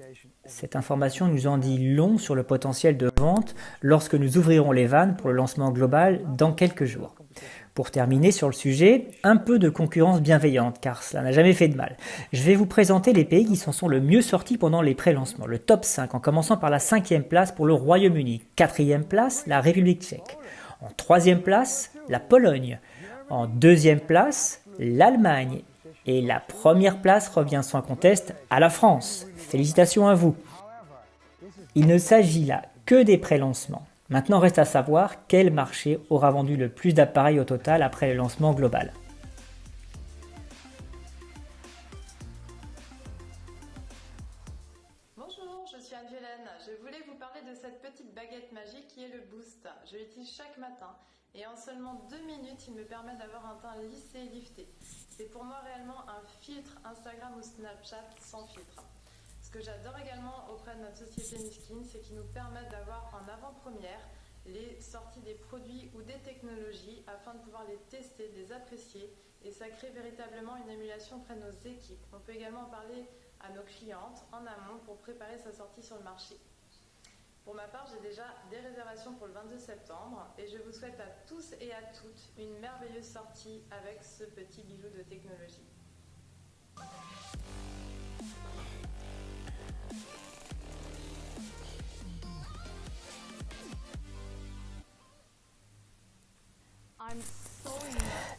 Cette information nous en dit long sur le potentiel de vente lorsque nous ouvrirons les vannes pour le lancement global dans quelques jours. Pour terminer sur le sujet, un peu de concurrence bienveillante, car cela n'a jamais fait de mal. Je vais vous présenter les pays qui s'en sont le mieux sortis pendant les pré-lancements. Le top 5, en commençant par la 5e place pour le Royaume-Uni. 4e place, la République tchèque. En 3e place, la Pologne. En 2e place, l'Allemagne. Et la première place revient sans conteste à la France. Félicitations à vous. Il ne s'agit là que des pré-lancements. Maintenant, reste à savoir quel marché aura vendu le plus d'appareils au total après le lancement global. Bonjour, je suis Anne-Violaine. Je voulais vous parler de cette petite baguette magique qui est le Boost. Je l'utilise chaque matin et en seulement 2 minutes, il me permet d'avoir un teint lissé et lifté. C'est pour moi réellement un filtre Instagram ou Snapchat sans filtre. Ce que j'adore également auprès de notre société Newskin, c'est qu'ils nous permettent d'avoir en avant-première les sorties des produits ou des technologies afin de pouvoir les tester, les apprécier, et ça crée véritablement une émulation auprès de nos équipes. On peut également en parler à nos clientes en amont pour préparer sa sortie sur le marché. Pour ma part, j'ai déjà des réservations pour le 22 septembre et je vous souhaite à tous et à toutes une merveilleuse sortie avec ce petit bijou de technologie.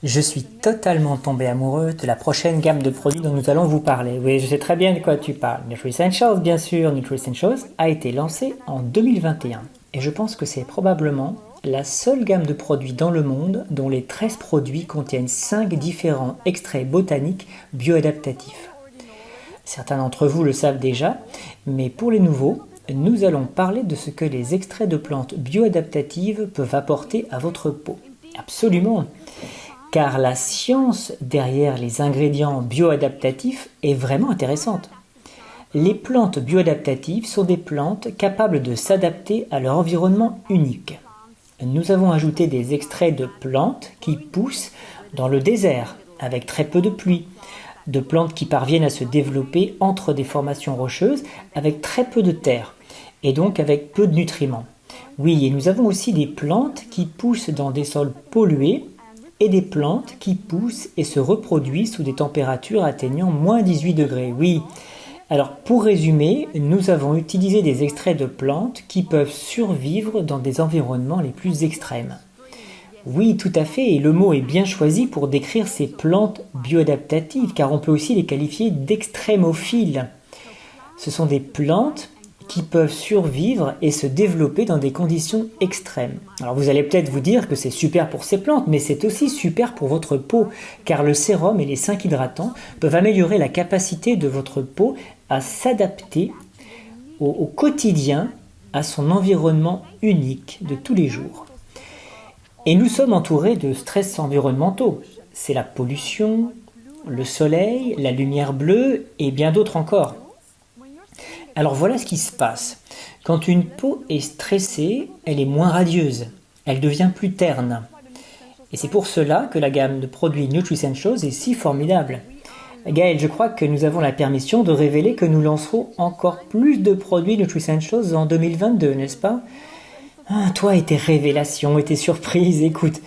Je suis totalement tombé amoureux de la prochaine gamme de produits dont nous allons vous parler. Oui, je sais très bien de quoi tu parles. NutriEssentials, bien sûr. NutriEssentials a été lancé en 2021 et je pense que c'est probablement la seule gamme de produits dans le monde dont les 13 produits contiennent 5 différents extraits botaniques bioadaptatifs. Certains d'entre vous le savent déjà, mais pour les nouveaux, nous allons parler de ce que les extraits de plantes bioadaptatives peuvent apporter à votre peau. Absolument, car la science derrière les ingrédients bioadaptatifs est vraiment intéressante. Les plantes bioadaptatives sont des plantes capables de s'adapter à leur environnement unique. Nous avons ajouté des extraits de plantes qui poussent dans le désert, avec très peu de pluie, de plantes qui parviennent à se développer entre des formations rocheuses avec très peu de terre, et donc avec peu de nutriments. Oui, et nous avons aussi des plantes qui poussent dans des sols pollués et des plantes qui poussent et se reproduisent sous des températures atteignant moins 18 degrés. Oui, alors pour résumer, nous avons utilisé des extraits de plantes qui peuvent survivre dans des environnements les plus extrêmes. Oui, tout à fait, et le mot est bien choisi pour décrire ces plantes bioadaptatives, car on peut aussi les qualifier d'extrémophiles. Ce sont des plantes qui peuvent survivre et se développer dans des conditions extrêmes. Alors vous allez peut-être vous dire que c'est super pour ces plantes, mais c'est aussi super pour votre peau, car le sérum et les 5 hydratants peuvent améliorer la capacité de votre peau à s'adapter au quotidien à son environnement unique de tous les jours. Et nous sommes entourés de stress environnementaux. C'est la pollution, le soleil, la lumière bleue et bien d'autres encore. Alors voilà ce qui se passe. Quand une peau est stressée, elle est moins radieuse. elle devient plus terne. Et c'est pour cela que la gamme de produits NutriEssentials est si formidable. Gaël, je crois que nous avons la permission de révéler que nous lancerons encore plus de produits NutriEssentials en 2022, n'est-ce pas? Toi et tes révélations et tes surprises, écoute.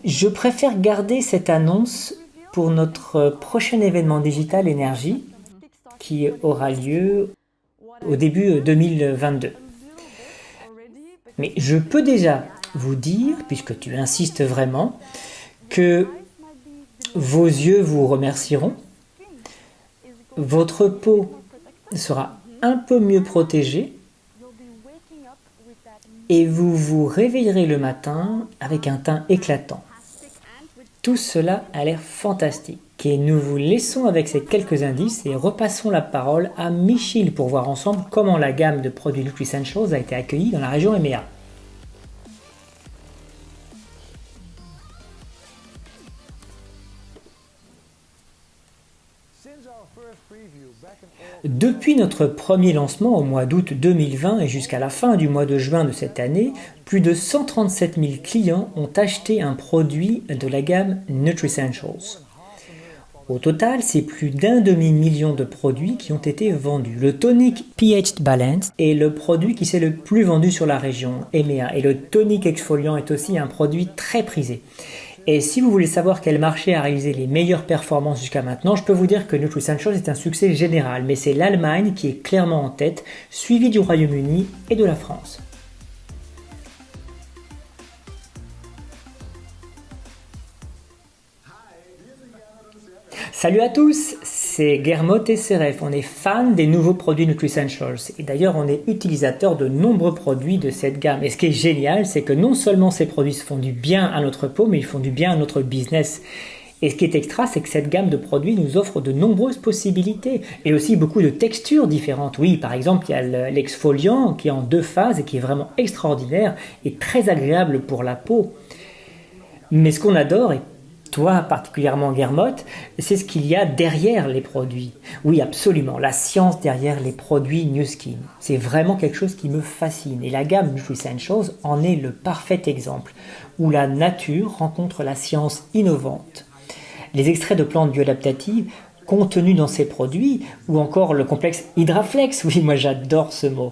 Je préfère garder cette annonce pour notre prochain événement digital énergie qui aura lieu au début 2022. Mais je peux déjà vous dire, puisque tu insistes vraiment, que vos yeux vous remercieront, votre peau sera un peu mieux protégée et vous vous réveillerez le matin avec un teint éclatant. Tout cela a l'air fantastique et nous vous laissons avec ces quelques indices et repassons la parole à Michel pour voir ensemble comment la gamme de produits NutriEssentials a été accueillie dans la région EMEA. Depuis notre premier lancement au mois d'août 2020 et jusqu'à la fin du mois de juin de cette année, plus de 137 000 clients ont acheté un produit de la gamme NutriEssentials. Au total, c'est plus d'1 demi-million de produits qui ont été vendus. Le tonic pH Balance est le produit qui s'est le plus vendu sur la région EMEA et le tonic exfoliant est aussi un produit très prisé. Et si vous voulez savoir quel marché a réalisé les meilleures performances jusqu'à maintenant, je peux vous dire que NutriEssentials est un succès général, mais c'est l'Allemagne qui est clairement en tête, suivi du Royaume-Uni et de la France. Salut à tous, c'est Guermot et Seref. On est fan des nouveaux produits NutriEssentials et d'ailleurs on est utilisateur de nombreux produits de cette gamme. Et ce qui est génial, c'est que non seulement ces produits se font du bien à notre peau, mais ils font du bien à notre business. Et ce qui est extra, c'est que cette gamme de produits nous offre de nombreuses possibilités et aussi beaucoup de textures différentes. Oui, par exemple, il y a l'exfoliant qui est en 2 phases et qui est vraiment extraordinaire et très agréable pour la peau. Mais ce qu'on adore, et toi particulièrement Guermot, c'est ce qu'il y a derrière les produits. Oui, absolument, la science derrière les produits Nu Skin. C'est vraiment quelque chose qui me fascine. Et la gamme NutriEssentials en est le parfait exemple, où la nature rencontre la science innovante. Les extraits de plantes bioadaptatives contenus dans ces produits, ou encore le complexe Hydraflex, oui, moi j'adore ce mot,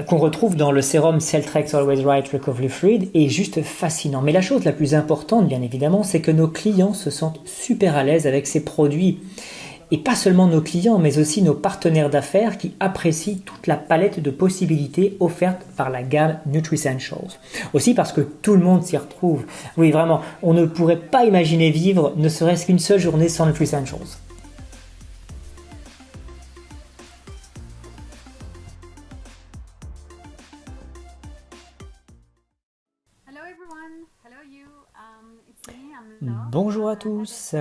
qu'on retrouve dans le sérum Celtrex Always Right Recovery Fluid est juste fascinant. Mais la chose la plus importante, bien évidemment, c'est que nos clients se sentent super à l'aise avec ces produits. Et pas seulement nos clients, mais aussi nos partenaires d'affaires qui apprécient toute la palette de possibilités offertes par la gamme NutriEssentials. Aussi parce que tout le monde s'y retrouve. Oui, vraiment, on ne pourrait pas imaginer vivre ne serait-ce qu'une seule journée sans NutriEssentials. Bonjour à tous,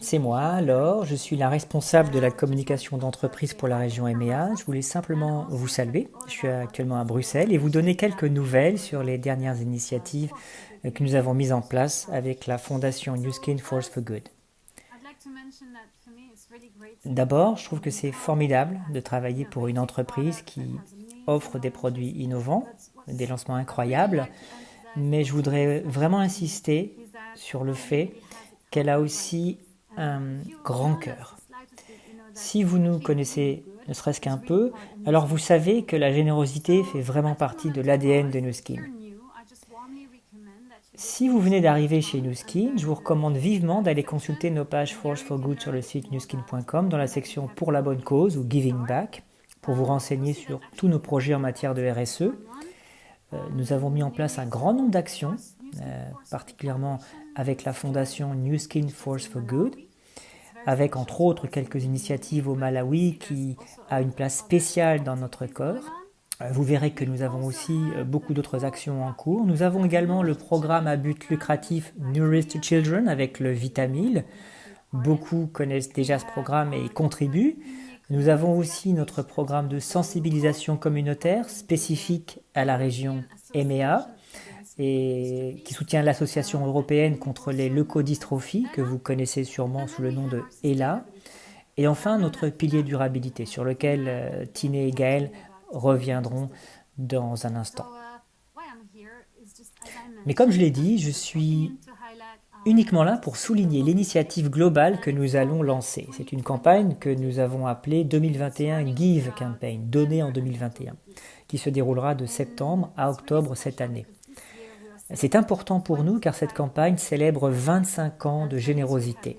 c'est moi, Laure, je suis la responsable de la communication d'entreprise pour la région EMEA. Je voulais simplement vous saluer, je suis actuellement à Bruxelles et vous donner quelques nouvelles sur les dernières initiatives que nous avons mises en place avec la fondation Nu Skin Force for Good. D'abord, je trouve que c'est formidable de travailler pour une entreprise qui offre des produits innovants, des lancements incroyables, mais je voudrais vraiment insister sur le fait qu'elle a aussi un grand cœur. Si vous nous connaissez ne serait-ce qu'un peu, alors vous savez que la générosité fait vraiment partie de l'ADN de Nu Skin. Si vous venez d'arriver chez Nu Skin, je vous recommande vivement d'aller consulter nos pages Force for Good sur le site nuskin.com dans la section Pour la bonne cause ou Giving Back pour vous renseigner sur tous nos projets en matière de RSE. Nous avons mis en place un grand nombre d'actions, particulièrement avec la fondation Nu Skin Force for Good, avec entre autres quelques initiatives au Malawi qui a une place spéciale dans notre corps. Vous verrez que nous avons aussi beaucoup d'autres actions en cours. Nous avons également le programme à but lucratif Nourish to Children avec le Vitamil. Beaucoup connaissent déjà ce programme et y contribuent. Nous avons aussi notre programme de sensibilisation communautaire spécifique à la région EMEA et qui soutient l'association européenne contre les leucodystrophies que vous connaissez sûrement sous le nom de ELA. Et enfin notre pilier durabilité sur lequel Tiné et Gaël reviendront dans un instant. Mais comme je l'ai dit, je suis uniquement là pour souligner l'initiative globale que nous allons lancer. C'est une campagne que nous avons appelée 2021 Give Campaign, Donner en 2021, qui se déroulera de septembre à octobre cette année. C'est important pour nous car cette campagne célèbre 25 ans de générosité.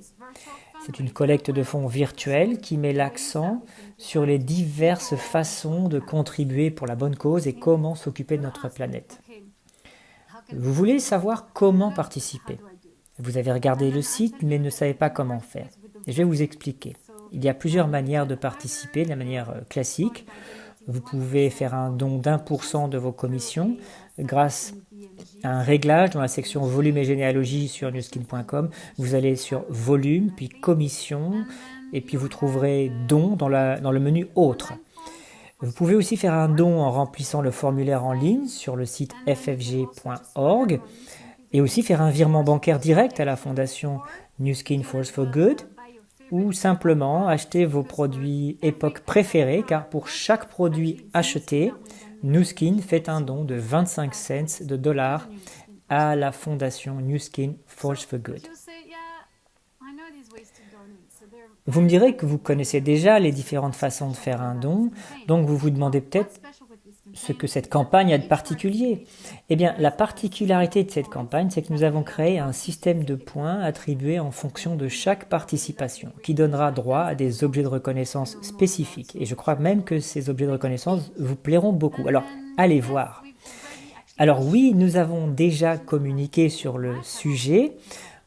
C'est une collecte de fonds virtuelle qui met l'accent sur les diverses façons de contribuer pour la bonne cause et comment s'occuper de notre planète. Vous voulez savoir comment participer. Vous avez regardé le site mais ne savez pas comment faire. Je vais vous expliquer. Il y a plusieurs manières de participer, de la manière classique. Vous pouvez faire un don d'1% de vos commissions grâce à un réglage dans la section volume et généalogie sur newskin.com. Vous allez sur volume, puis commission, et puis vous trouverez don dans le menu autre. Vous pouvez aussi faire un don en remplissant le formulaire en ligne sur le site ffg.org et aussi faire un virement bancaire direct à la fondation New Skin Force for Good ou simplement acheter vos produits Epoch préférés car pour chaque produit acheté, New Skin fait un don de 25 cents de dollars à la fondation New Skin Force for Good. Vous me direz que vous connaissez déjà les différentes façons de faire un don, donc vous vous demandez peut-être ce que cette campagne a de particulier. Eh bien, la particularité de cette campagne, c'est que nous avons créé un système de points attribués en fonction de chaque participation, qui donnera droit à des objets de reconnaissance spécifiques. Et je crois même que ces objets de reconnaissance vous plairont beaucoup. Alors, allez voir. Alors oui, nous avons déjà communiqué sur le sujet,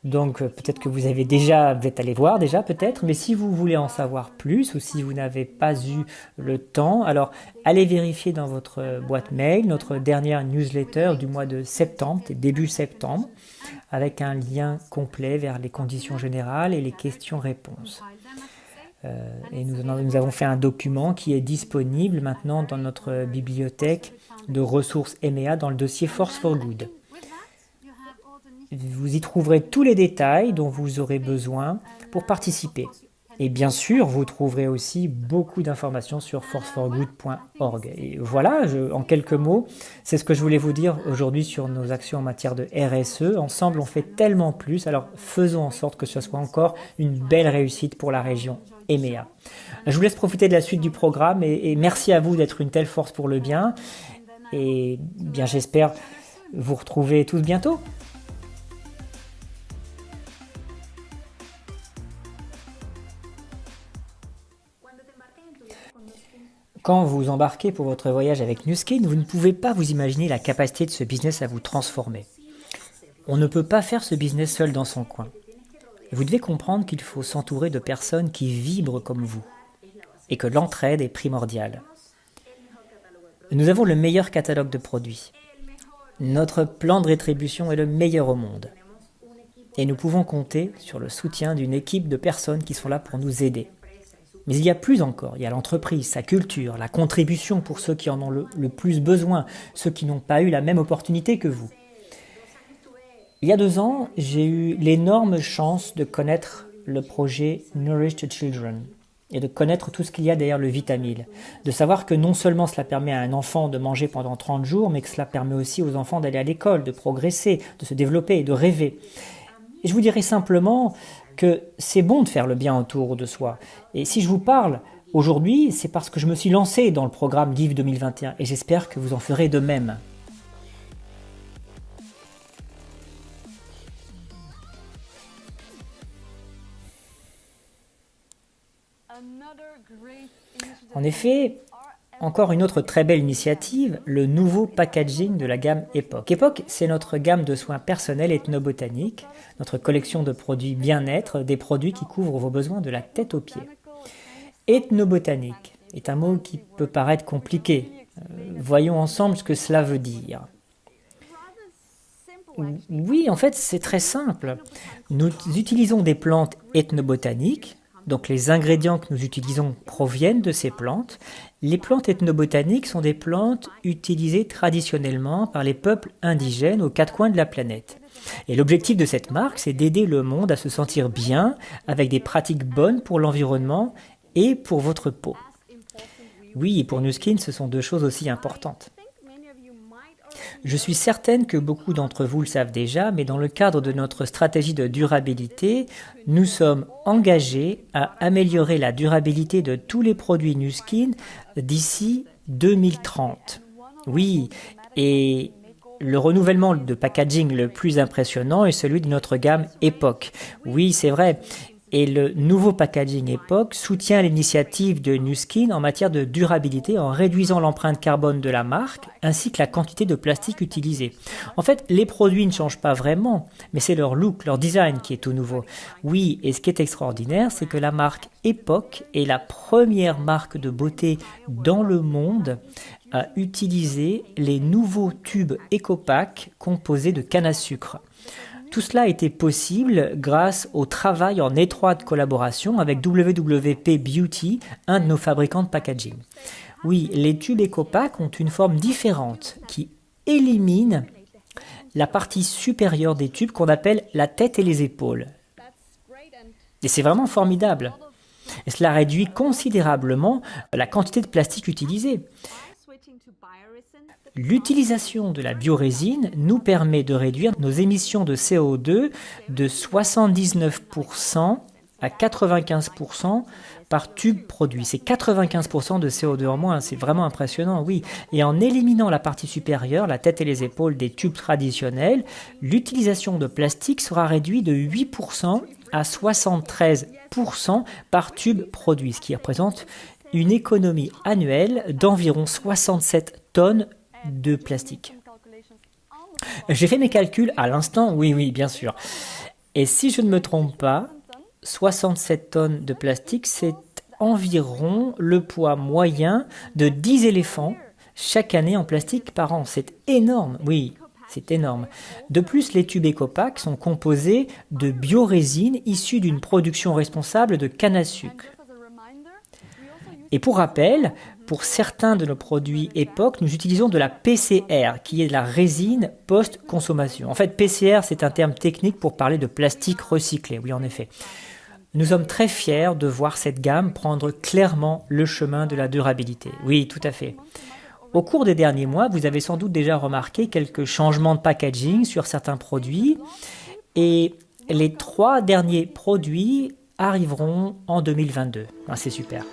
donc peut-être que vous êtes allé voir déjà peut-être, mais si vous voulez en savoir plus ou si vous n'avez pas eu le temps, alors allez vérifier dans votre boîte mail notre dernière newsletter du mois de septembre, début septembre, avec un lien complet vers les conditions générales et les questions-réponses. Et nous avons fait un document qui est disponible maintenant dans notre bibliothèque de ressources EMEA dans le dossier Force for Good. Vous y trouverez tous les détails dont vous aurez besoin pour participer. Et bien sûr, vous trouverez aussi beaucoup d'informations sur forceforgood.org. Et voilà, en quelques mots, c'est ce que je voulais vous dire aujourd'hui sur nos actions en matière de RSE. Ensemble, on fait tellement plus, alors faisons en sorte que ce soit encore une belle réussite pour la région EMEA. Je vous laisse profiter de la suite du programme et merci à vous d'être une telle force pour le bien. Et bien, j'espère vous retrouver tous bientôt. Quand vous embarquez pour votre voyage avec New Skin, vous ne pouvez pas vous imaginer la capacité de ce business à vous transformer. On ne peut pas faire ce business seul dans son coin. Vous devez comprendre qu'il faut s'entourer de personnes qui vibrent comme vous et que l'entraide est primordiale. Nous avons le meilleur catalogue de produits. Notre plan de rétribution est le meilleur au monde. Et nous pouvons compter sur le soutien d'une équipe de personnes qui sont là pour nous aider. Mais il y a plus encore, il y a l'entreprise, sa culture, la contribution pour ceux qui en ont le plus besoin, ceux qui n'ont pas eu la même opportunité que vous. Il y a 2 ans, j'ai eu l'énorme chance de connaître le projet Nourish the Children et de connaître tout ce qu'il y a derrière le Vitamil, de savoir que non seulement cela permet à un enfant de manger pendant 30 jours, mais que cela permet aussi aux enfants d'aller à l'école, de progresser, de se développer et de rêver. Et je vous dirais simplement que c'est bon de faire le bien autour de soi. Et si je vous parle aujourd'hui, c'est parce que je me suis lancé dans le programme Give 2021 et j'espère que vous en ferez de même. En effet, encore une autre très belle initiative, le nouveau packaging de la gamme Epoch. Epoch, c'est notre gamme de soins personnels ethnobotaniques, notre collection de produits bien-être, des produits qui couvrent vos besoins de la tête aux pieds. Ethnobotanique est un mot qui peut paraître compliqué. Voyons ensemble ce que cela veut dire. Oui, en fait, c'est très simple. Nous utilisons des plantes ethnobotaniques. Donc les ingrédients que nous utilisons proviennent de ces plantes. Les plantes ethnobotaniques sont des plantes utilisées traditionnellement par les peuples indigènes aux 4 coins de la planète. Et l'objectif de cette marque, c'est d'aider le monde à se sentir bien avec des pratiques bonnes pour l'environnement et pour votre peau. Oui, et pour New Skin, ce sont 2 choses aussi importantes. Je suis certaine que beaucoup d'entre vous le savent déjà, mais dans le cadre de notre stratégie de durabilité, nous sommes engagés à améliorer la durabilité de tous les produits Nu Skin d'ici 2030. Oui, et le renouvellement de packaging le plus impressionnant est celui de notre gamme Epoch. Oui, c'est vrai. Et le nouveau packaging Epoch soutient l'initiative de Nu Skin en matière de durabilité en réduisant l'empreinte carbone de la marque ainsi que la quantité de plastique utilisée. En fait, les produits ne changent pas vraiment, mais c'est leur look, leur design qui est tout nouveau. Oui, et ce qui est extraordinaire, c'est que la marque Epoch est la première marque de beauté dans le monde à utiliser les nouveaux tubes EcoPack composés de canne à sucre. Tout cela a été possible grâce au travail en étroite collaboration avec WWP Beauty, un de nos fabricants de packaging. Oui, les tubes EcoPack ont une forme différente qui élimine la partie supérieure des tubes qu'on appelle la tête et les épaules. Et c'est vraiment formidable. Et cela réduit considérablement la quantité de plastique utilisée. L'utilisation de la biorésine nous permet de réduire nos émissions de CO2 de 79% à 95% par tube produit. C'est 95% de CO2 en moins, c'est vraiment impressionnant, oui. Et en éliminant la partie supérieure, la tête et les épaules des tubes traditionnels, l'utilisation de plastique sera réduite de 8% à 73% par tube produit, ce qui représente une économie annuelle d'environ 67 tonnes de plastique. J'ai fait mes calculs à l'instant, oui, bien sûr. Et si je ne me trompe pas, 67 tonnes de plastique, c'est environ le poids moyen de 10 éléphants chaque année en plastique par an. C'est énorme, oui, c'est énorme. De plus, les tubes EcoPack sont composés de biorésine issue d'une production responsable de canne à sucre. Et pour rappel, pour certains de nos produits Epoch, nous utilisons de la PCR, qui est de la résine post-consommation. En fait, PCR, c'est un terme technique pour parler de plastique recyclé, oui en effet. Nous sommes très fiers de voir cette gamme prendre clairement le chemin de la durabilité. Oui, tout à fait. Au cours des derniers mois, vous avez sans doute déjà remarqué quelques changements de packaging sur certains produits. Et les 3 derniers produits arriveront en 2022. Ah, c'est super.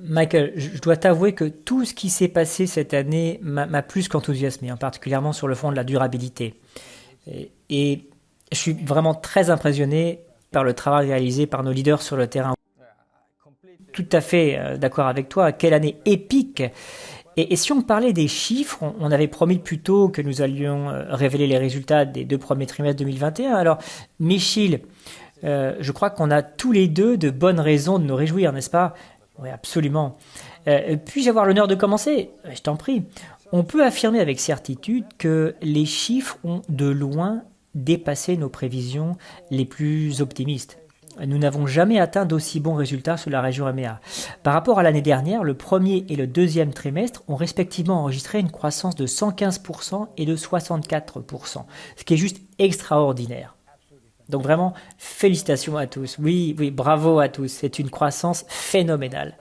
Michael, je dois t'avouer que tout ce qui s'est passé cette année m'a plus qu'enthousiasmé, particulièrement sur le fond de la durabilité. Et je suis vraiment très impressionné par le travail réalisé par nos leaders sur le terrain. Tout à fait d'accord avec toi, quelle année épique! Et si on parlait des chiffres, on avait promis plus tôt que nous allions révéler les résultats des 2 premiers trimestres 2021. Alors, Michil, je crois qu'on a tous les deux de bonnes raisons de nous réjouir, n'est-ce pas? Oui, absolument. Puis-je avoir l'honneur de commencer? Je t'en prie. On peut affirmer avec certitude que les chiffres ont de loin dépassé nos prévisions les plus optimistes. Nous n'avons jamais atteint d'aussi bons résultats sur la région EMEA. Par rapport à l'année dernière, le premier et le deuxième trimestre ont respectivement enregistré une croissance de 115% et de 64%, ce qui est juste extraordinaire. Donc vraiment, félicitations à tous. Oui, oui, bravo à tous. C'est une croissance phénoménale.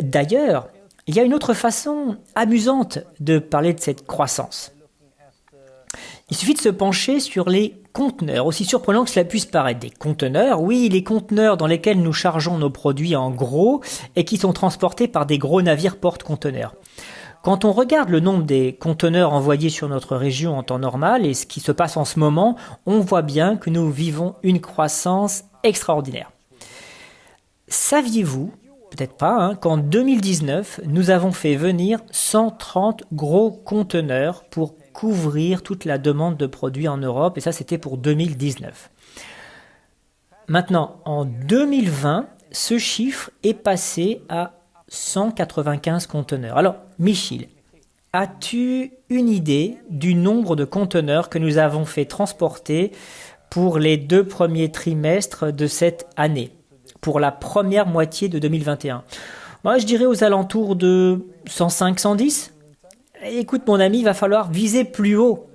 D'ailleurs, il y a une autre façon amusante de parler de cette croissance. Il suffit de se pencher sur les conteneurs, aussi surprenant que cela puisse paraître. Des conteneurs, oui, les conteneurs dans lesquels nous chargeons nos produits en gros et qui sont transportés par des gros navires porte-conteneurs. Quand on regarde le nombre des conteneurs envoyés sur notre région en temps normal et ce qui se passe en ce moment, on voit bien que nous vivons une croissance extraordinaire. Saviez-vous, peut-être pas, qu'en 2019, nous avons fait venir 130 gros conteneurs pour couvrir toute la demande de produits en Europe, et ça c'était pour 2019. Maintenant, en 2020, ce chiffre est passé à 195 conteneurs. Alors, Michel, as-tu une idée du nombre de conteneurs que nous avons fait transporter pour les 2 premiers trimestres de cette année, pour la première moitié de 2021? Moi, je dirais aux alentours de 105-110. Écoute mon ami, il va falloir viser plus haut.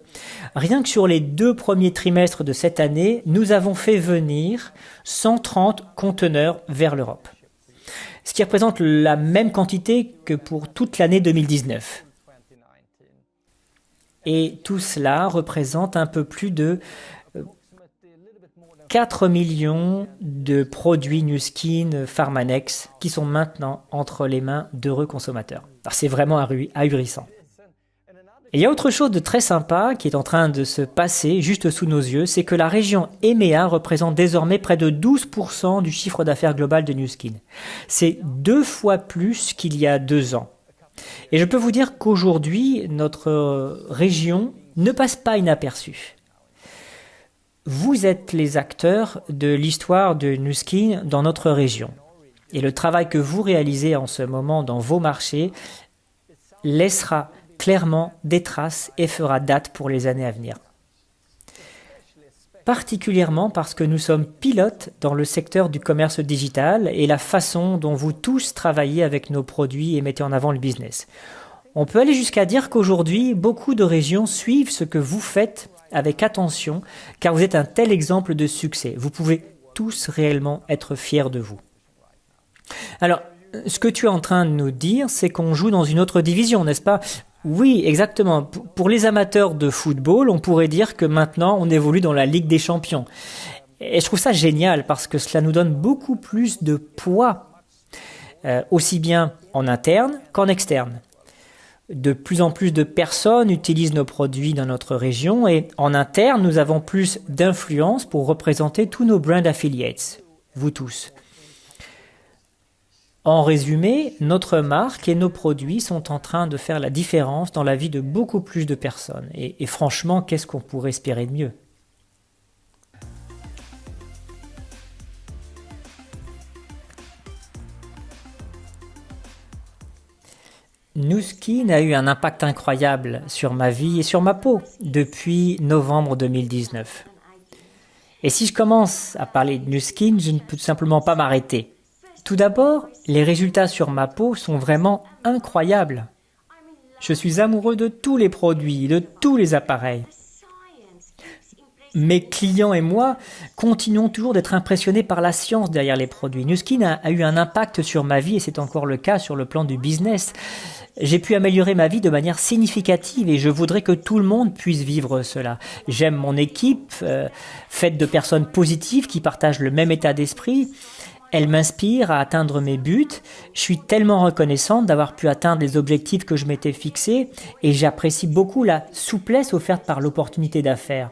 Rien que sur les 2 premiers trimestres de cette année, nous avons fait venir 130 conteneurs vers l'Europe. Ce qui représente la même quantité que pour toute l'année 2019. Et tout cela représente un peu plus de 4 millions de produits Nu Skin Pharmanex qui sont maintenant entre les mains d'heureux consommateurs. Alors c'est vraiment ahurissant. Et il y a autre chose de très sympa qui est en train de se passer juste sous nos yeux, c'est que la région EMEA représente désormais près de 12% du chiffre d'affaires global de Nu Skin. C'est 2 fois plus qu'il y a 2 ans. Et je peux vous dire qu'aujourd'hui, notre région ne passe pas inaperçue. Vous êtes les acteurs de l'histoire de Nu Skin dans notre région. Et le travail que vous réalisez en ce moment dans vos marchés laissera clairement des traces et fera date pour les années à venir. Particulièrement parce que nous sommes pilotes dans le secteur du commerce digital et la façon dont vous tous travaillez avec nos produits et mettez en avant le business. On peut aller jusqu'à dire qu'aujourd'hui, beaucoup de régions suivent ce que vous faites avec attention car vous êtes un tel exemple de succès. Vous pouvez tous réellement être fiers de vous. Alors, ce que tu es en train de nous dire, c'est qu'on joue dans une autre division, n'est-ce pas ? Oui, exactement. Pour les amateurs de football, on pourrait dire que maintenant, on évolue dans la Ligue des Champions. Et je trouve ça génial parce que cela nous donne beaucoup plus de poids, aussi bien en interne qu'en externe. De plus en plus de personnes utilisent nos produits dans notre région et en interne, nous avons plus d'influence pour représenter tous nos brand affiliates, vous tous. En résumé, notre marque et nos produits sont en train de faire la différence dans la vie de beaucoup plus de personnes. Et franchement, qu'est-ce qu'on pourrait espérer de mieux ? Nu Skin a eu un impact incroyable sur ma vie et sur ma peau depuis novembre 2019. Et si je commence à parler de Nu Skin, je ne peux tout simplement pas m'arrêter. Tout d'abord, les résultats sur ma peau sont vraiment incroyables. Je suis amoureux de tous les produits, de tous les appareils. Mes clients et moi continuons toujours d'être impressionnés par la science derrière les produits. Nu Skin a eu un impact sur ma vie et c'est encore le cas sur le plan du business. J'ai pu améliorer ma vie de manière significative et je voudrais que tout le monde puisse vivre cela. J'aime mon équipe, faite de personnes positives qui partagent le même état d'esprit. Elle m'inspire à atteindre mes buts. Je suis tellement reconnaissante d'avoir pu atteindre les objectifs que je m'étais fixés et j'apprécie beaucoup la souplesse offerte par l'opportunité d'affaires.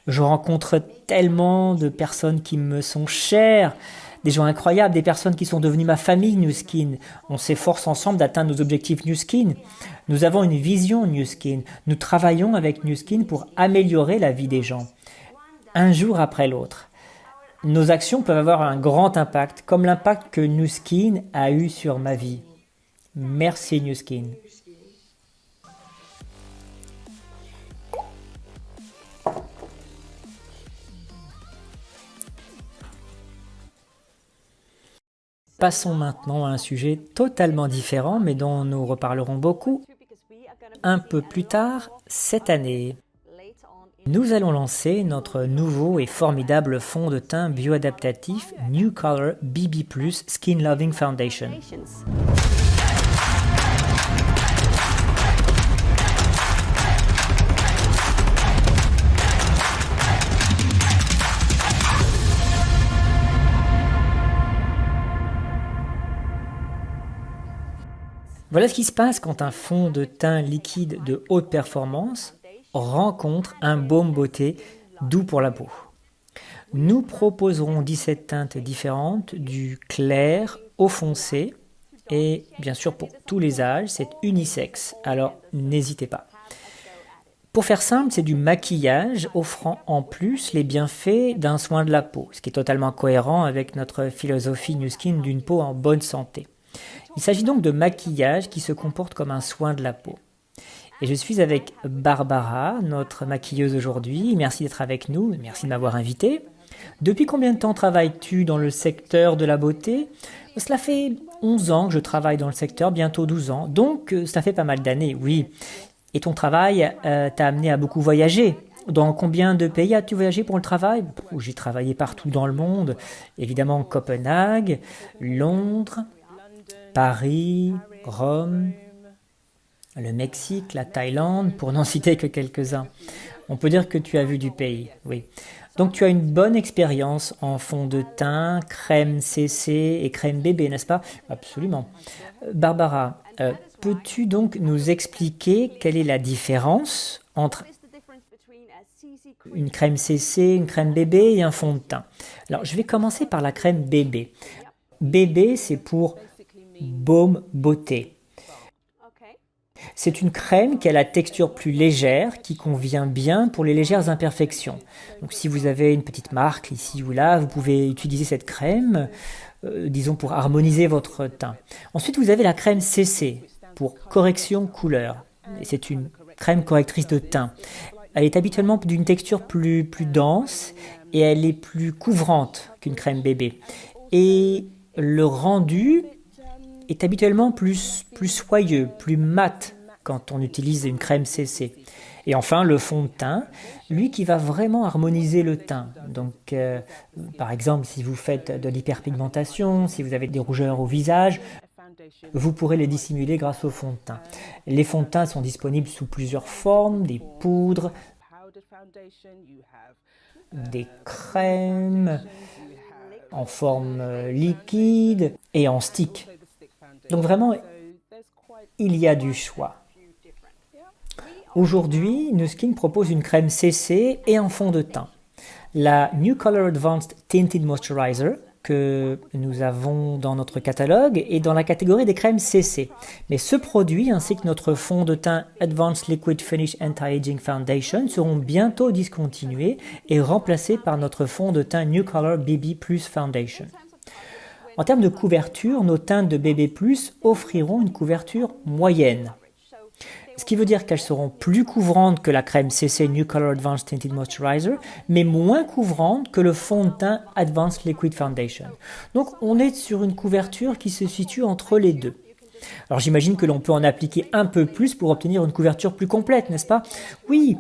Je rencontre tellement de personnes qui me sont chères, des gens incroyables, des personnes qui sont devenues ma famille Nu Skin. On s'efforce ensemble d'atteindre nos objectifs Nu Skin. Nous avons une vision Nu Skin. Nous travaillons avec Nu Skin pour améliorer la vie des gens, un jour après l'autre. Nos actions peuvent avoir un grand impact, comme l'impact que Nu Skin a eu sur ma vie. Merci Nu Skin. Passons maintenant à un sujet totalement différent, mais dont nous reparlerons beaucoup un peu plus tard cette année. Nous allons lancer notre nouveau et formidable fond de teint bioadaptatif New Color BB+ Skin Loving Foundation. Voilà ce qui se passe quand un fond de teint liquide de haute performance rencontre un baume beauté doux pour la peau. Nous proposerons 17 teintes différentes, du clair au foncé, et bien sûr pour tous les âges, c'est unisexe, alors n'hésitez pas. Pour faire simple, c'est du maquillage offrant en plus les bienfaits d'un soin de la peau, ce qui est totalement cohérent avec notre philosophie New Skin d'une peau en bonne santé. Il s'agit donc de maquillage qui se comporte comme un soin de la peau. Et je suis avec Barbara, notre maquilleuse aujourd'hui. Merci d'être avec nous, merci de m'avoir invité. Depuis combien de temps travailles-tu dans le secteur de la beauté? Cela fait 11 ans que je travaille dans le secteur, bientôt 12 ans, donc ça fait pas mal d'années, oui. Et ton travail t'a amené à beaucoup voyager. Dans combien de pays as-tu voyagé pour le travail? J'ai travaillé partout dans le monde, évidemment Copenhague, Londres, Paris, Rome, le Mexique, la Thaïlande, pour n'en citer que quelques-uns. On peut dire que tu as vu du pays, oui. Donc tu as une bonne expérience en fond de teint, crème CC et crème bébé, n'est-ce pas? Absolument. Barbara, peux-tu donc nous expliquer quelle est la différence entre une crème CC, une crème bébé et un fond de teint? Alors je vais commencer par la crème bébé. Bébé, c'est pour baume beauté. C'est une crème qui a la texture plus légère, qui convient bien pour les légères imperfections. Donc si vous avez une petite marque ici ou là, vous pouvez utiliser cette crème, disons pour harmoniser votre teint. Ensuite, vous avez la crème CC, pour correction couleur. Et c'est une crème correctrice de teint. Elle est habituellement d'une texture plus dense et elle est plus couvrante qu'une crème bébé. Et le rendu est habituellement plus soyeux, plus mat quand on utilise une crème CC. Et enfin, le fond de teint, lui qui va vraiment harmoniser le teint. Donc, par exemple, si vous faites de l'hyperpigmentation, si vous avez des rougeurs au visage, vous pourrez les dissimuler grâce au fond de teint. Les fonds de teint sont disponibles sous plusieurs formes, des poudres, des crèmes, en forme liquide et en stick. Donc vraiment, il y a du choix. Aujourd'hui, New Skin propose une crème CC et un fond de teint. La New Color Advanced Tinted Moisturizer que nous avons dans notre catalogue est dans la catégorie des crèmes CC. Mais ce produit ainsi que notre fond de teint Advanced Liquid Finish Anti-Aging Foundation seront bientôt discontinués et remplacés par notre fond de teint New Color BB+ Foundation. En termes de couverture, nos teintes de BB+ offriront une couverture moyenne. Ce qui veut dire qu'elles seront plus couvrantes que la crème CC New Color Advanced Tinted Moisturizer, mais moins couvrantes que le fond de teint Advanced Liquid Foundation. Donc on est sur une couverture qui se situe entre les deux. Alors j'imagine que l'on peut en appliquer un peu plus pour obtenir une couverture plus complète, n'est-ce pas? Oui,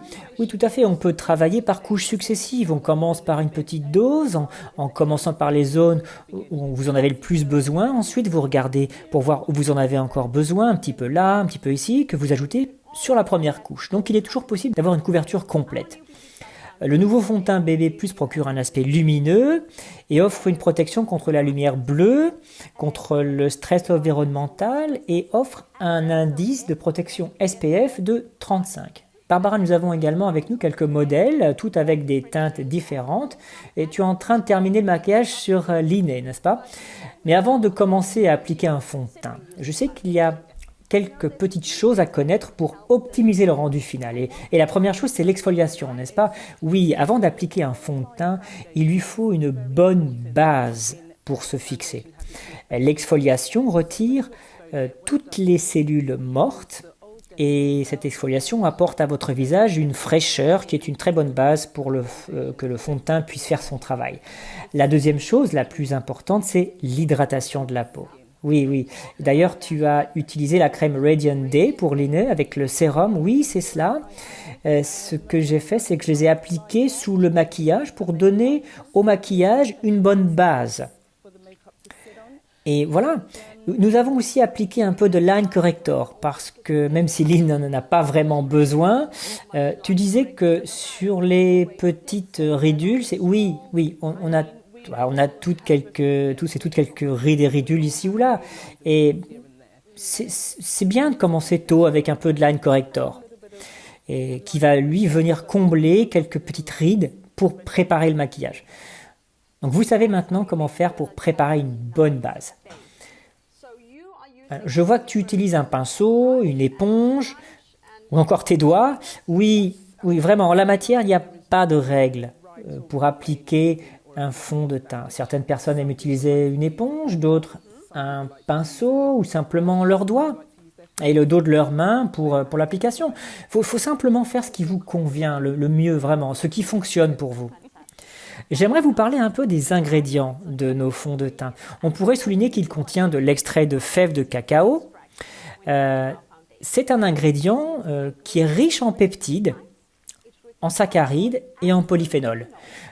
tout à fait, on peut travailler par couches successives. On commence par une petite dose, en commençant par les zones où vous en avez le plus besoin. Ensuite, vous regardez pour voir où vous en avez encore besoin, un petit peu là, un petit peu ici, que vous ajoutez sur la première couche. Donc il est toujours possible d'avoir une couverture complète. Le nouveau fond de teint BB+ procure un aspect lumineux et offre une protection contre la lumière bleue, contre le stress environnemental et offre un indice de protection SPF de 35. Barbara, nous avons également avec nous quelques modèles, tout avec des teintes différentes. Et tu es en train de terminer le maquillage sur l'inné, n'est-ce pas? Mais avant de commencer à appliquer un fond de teint, je sais qu'il y a quelques petites choses à connaître pour optimiser le rendu final. Et la première chose, c'est l'exfoliation, n'est-ce pas? Oui, avant d'appliquer un fond de teint, il lui faut une bonne base pour se fixer. L'exfoliation retire toutes les cellules mortes et cette exfoliation apporte à votre visage une fraîcheur qui est une très bonne base pour que le fond de teint puisse faire son travail. La deuxième chose, la plus importante, c'est l'hydratation de la peau. Oui, oui. D'ailleurs, tu as utilisé la crème Radiant Day pour les nœuds avec le sérum. Oui, c'est cela. Ce que j'ai fait, c'est que je les ai appliqués sous le maquillage pour donner au maquillage une bonne base. Et voilà. Nous avons aussi appliqué un peu de line corrector parce que même si Lynn n'en a pas vraiment besoin, tu disais que sur les petites ridules, oui, oui, on a toutes quelques rides et ridules ici ou là. Et c'est bien de commencer tôt avec un peu de line corrector et qui va lui venir combler quelques petites rides pour préparer le maquillage. Donc vous savez maintenant comment faire pour préparer une bonne base. Je vois que tu utilises un pinceau, une éponge, ou encore tes doigts. Oui, oui, vraiment, en la matière, il n'y a pas de règle pour appliquer un fond de teint. Certaines personnes aiment utiliser une éponge, d'autres un pinceau ou simplement leurs doigts et le dos de leurs mains pour l'application. Faut simplement faire ce qui vous convient le mieux, vraiment, ce qui fonctionne pour vous. J'aimerais vous parler un peu des ingrédients de nos fonds de teint. On pourrait souligner qu'il contient de l'extrait de fèves de cacao. C'est un ingrédient qui est riche en peptides, en saccharides et en polyphénols.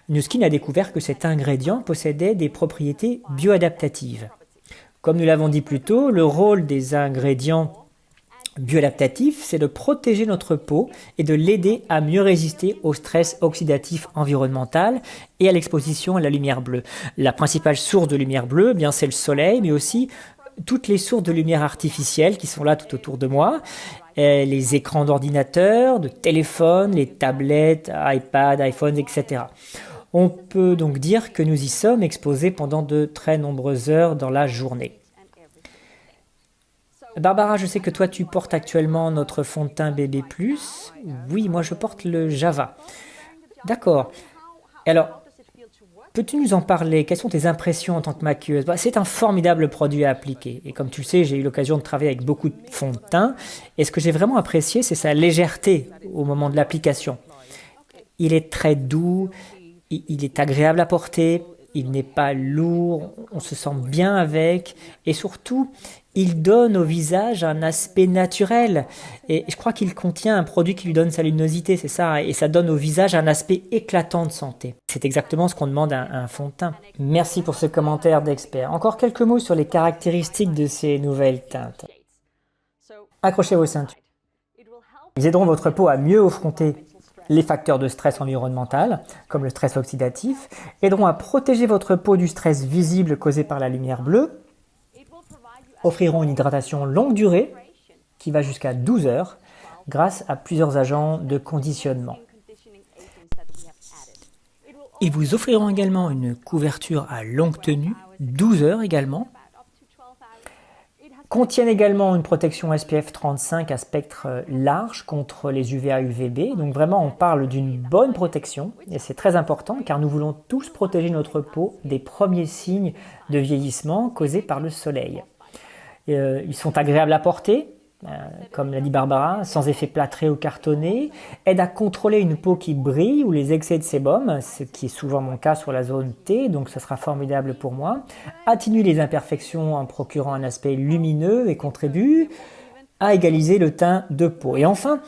Nuskin a découvert que cet ingrédient possédait des propriétés bioadaptatives. Comme nous l'avons dit plus tôt, le rôle des ingrédients bioadaptatif, c'est de protéger notre peau et de l'aider à mieux résister au stress oxydatif environnemental et à l'exposition à la lumière bleue. La principale source de lumière bleue, bien c'est le soleil, mais aussi toutes les sources de lumière artificielle qui sont là tout autour de moi, les écrans d'ordinateur, de téléphone, les tablettes, iPad, iPhones, etc. On peut donc dire que nous y sommes exposés pendant de très nombreuses heures dans la journée. Barbara, je sais que toi tu portes actuellement notre fond de teint Bébé Plus. Oui, moi je porte le Java. D'accord. Alors, peux-tu nous en parler? Quelles sont tes impressions en tant que maquilleuse? C'est un formidable produit à appliquer. Et comme tu le sais, j'ai eu l'occasion de travailler avec beaucoup de fonds de teint. Et ce que j'ai vraiment apprécié, c'est sa légèreté au moment de l'application. Il est très doux, il est agréable à porter, il n'est pas lourd, on se sent bien avec. Et surtout, il donne au visage un aspect naturel. Et je crois qu'il contient un produit qui lui donne sa luminosité, c'est ça. Et ça donne au visage un aspect éclatant de santé. C'est exactement ce qu'on demande à un fond de teint. Merci pour ce commentaire d'expert. Encore quelques mots sur les caractéristiques de ces nouvelles teintes. Accrochez vos ceintures. Ils aideront votre peau à mieux affronter les facteurs de stress environnemental, comme le stress oxydatif, aideront à protéger votre peau du stress visible causé par la lumière bleue, offriront une hydratation longue durée qui va jusqu'à 12 heures grâce à plusieurs agents de conditionnement. Ils vous offriront également une couverture à longue tenue, 12 heures également. Contiennent également une protection SPF 35 à spectre large contre les UVA UVB. Donc vraiment, on parle d'une bonne protection et c'est très important car nous voulons tous protéger notre peau des premiers signes de vieillissement causés par le soleil. Ils sont agréables à porter, comme l'a dit Barbara, sans effet plâtré ou cartonné, aident à contrôler une peau qui brille ou les excès de sébum, ce qui est souvent mon cas sur la zone T, donc ce sera formidable pour moi, atténuent les imperfections en procurant un aspect lumineux et contribuent à égaliser le teint de peau. Et enfin,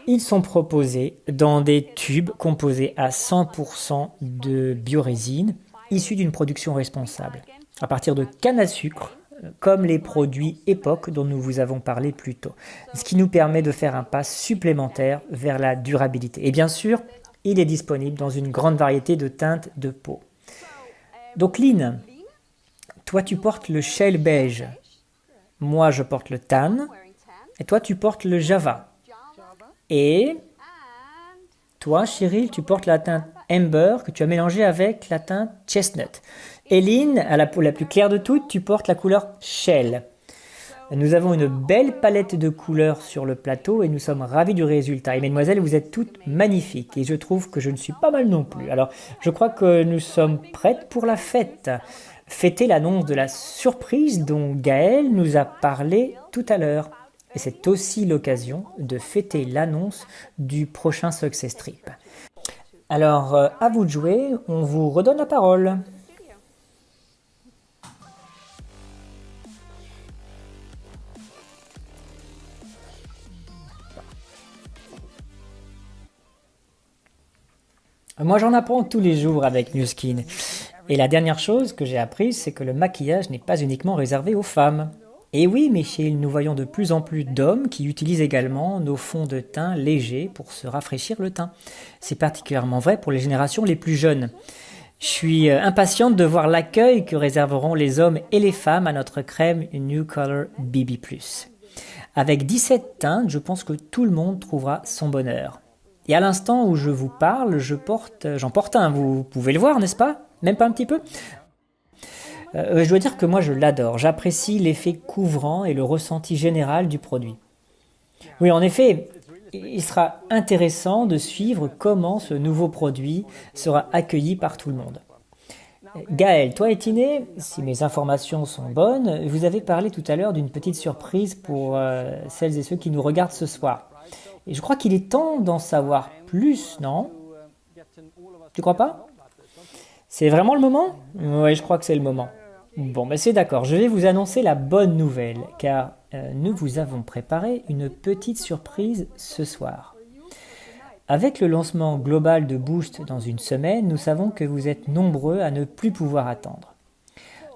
ils sont proposés dans des tubes composés à 100% de biorésine, issus d'une production responsable, à partir de canne à sucre, comme les produits Epoch dont nous vous avons parlé plus tôt, ce qui nous permet de faire un pas supplémentaire vers la durabilité. Et bien sûr, il est disponible dans une grande variété de teintes de peau. Donc Lynn, toi tu portes le shale beige, moi je porte le tan, et toi tu portes le java. Et toi Cheryl, tu portes la teinte amber que tu as mélangée avec la teinte chestnut. Et Lynn, à la peau la plus claire de toutes, tu portes la couleur shell. Nous avons une belle palette de couleurs sur le plateau et nous sommes ravis du résultat. Et mesdemoiselles, vous êtes toutes magnifiques et je trouve que je ne suis pas mal non plus. Alors, je crois que nous sommes prêtes pour la fête. Fêter l'annonce de la surprise dont Gaël nous a parlé tout à l'heure. Et c'est aussi l'occasion de fêter l'annonce du prochain Success Trip. Alors, à vous de jouer, on vous redonne la parole. Moi, j'en apprends tous les jours avec Nu Skin. Et la dernière chose que j'ai apprise, c'est que le maquillage n'est pas uniquement réservé aux femmes. Et oui, Michel, nous voyons de plus en plus d'hommes qui utilisent également nos fonds de teint légers pour se rafraîchir le teint. C'est particulièrement vrai pour les générations les plus jeunes. Je suis impatiente de voir l'accueil que réserveront les hommes et les femmes à notre crème New Color BB+. Avec 17 teintes, je pense que tout le monde trouvera son bonheur. Et à l'instant où je vous parle, j'en porte un, vous pouvez le voir, n'est-ce pas? Même pas un petit peu? Je dois dire que moi je l'adore, j'apprécie l'effet couvrant et le ressenti général du produit. Oui, en effet, il sera intéressant de suivre comment ce nouveau produit sera accueilli par tout le monde. Gaël, toi et Tiné, si mes informations sont bonnes, vous avez parlé tout à l'heure d'une petite surprise pour celles et ceux qui nous regardent ce soir. Et je crois qu'il est temps d'en savoir plus, non? Tu crois pas? C'est vraiment le moment? Oui, je crois que c'est le moment. Bon, ben c'est d'accord, je vais vous annoncer la bonne nouvelle, car nous vous avons préparé une petite surprise ce soir. Avec le lancement global de Boost dans une semaine, nous savons que vous êtes nombreux à ne plus pouvoir attendre.